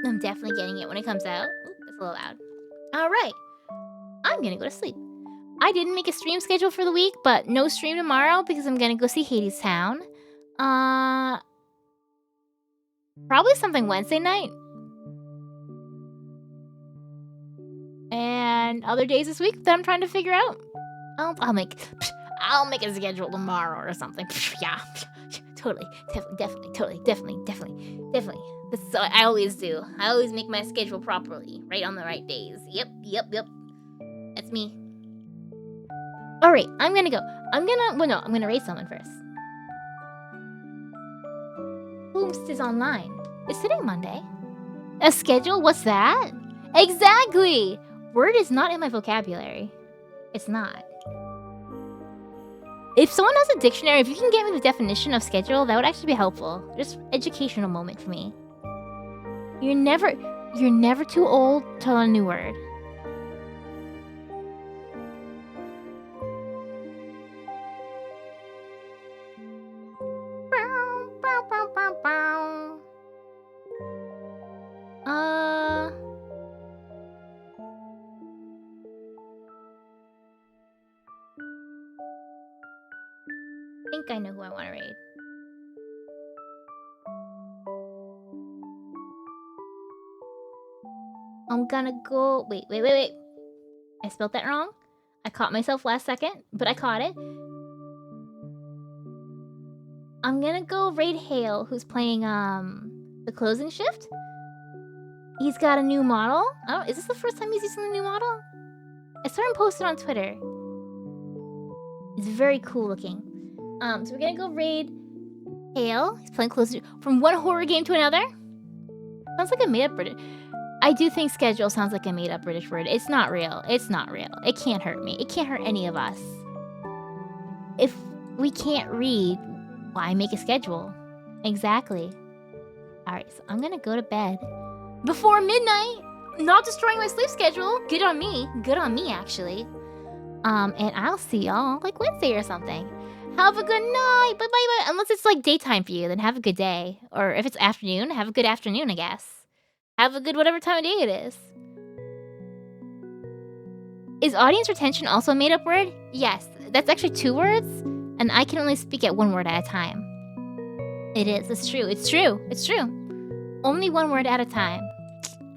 I'm definitely getting it when it comes out. Ooh, that's a little loud. Alright. I'm gonna go to sleep. I didn't make a stream schedule for the week, but no stream tomorrow because I'm gonna go see Hades Town. Probably something Wednesday night. And other days this week that I'm trying to figure out. I'll make a schedule tomorrow or something. Yeah, totally, definitely. This is what I always do. I always make my schedule properly, right on the right days. Yep. That's me. All right, I'm gonna go. I'm gonna raid someone first. Boost is online. Is today Monday? A schedule? What's that? Exactly! Word is not in my vocabulary. It's not. If someone has a dictionary, if you can get me the definition of schedule, that would actually be helpful. Just educational moment for me. You're never too old to learn a new word. I think I know who I want to raid. I'm gonna go... Wait. I spelled that wrong. I caught myself last second, but I caught it. I'm gonna go raid Hale, who's playing, the closing shift. He's got a new model. Oh, is this the first time he's using the new model? I saw him post it on Twitter. It's very cool looking. So we're gonna go raid Hale. He's playing closer from one horror game to another. Sounds like a made-up British. I do think schedule sounds like a made-up British word. It's not real. It's not real. It can't hurt me. It can't hurt any of us. If we can't read, why make a schedule? Exactly. Alright, so I'm gonna go to bed before midnight. Not destroying my sleep schedule. Good on me. Good on me, actually. And I'll see y'all like Wednesday or something. Have a good night. Bye-bye. Unless it's like daytime for you, then have a good day. Or if it's afternoon, have a good afternoon, I guess. Have a good whatever time of day it is. Is audience retention also a made-up word? Yes. That's actually 2 words, and I can only speak at 1 word at a time. It is. It's true. It's true. It's true. Only 1 word at a time.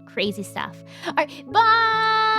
Crazy stuff. All right. Bye!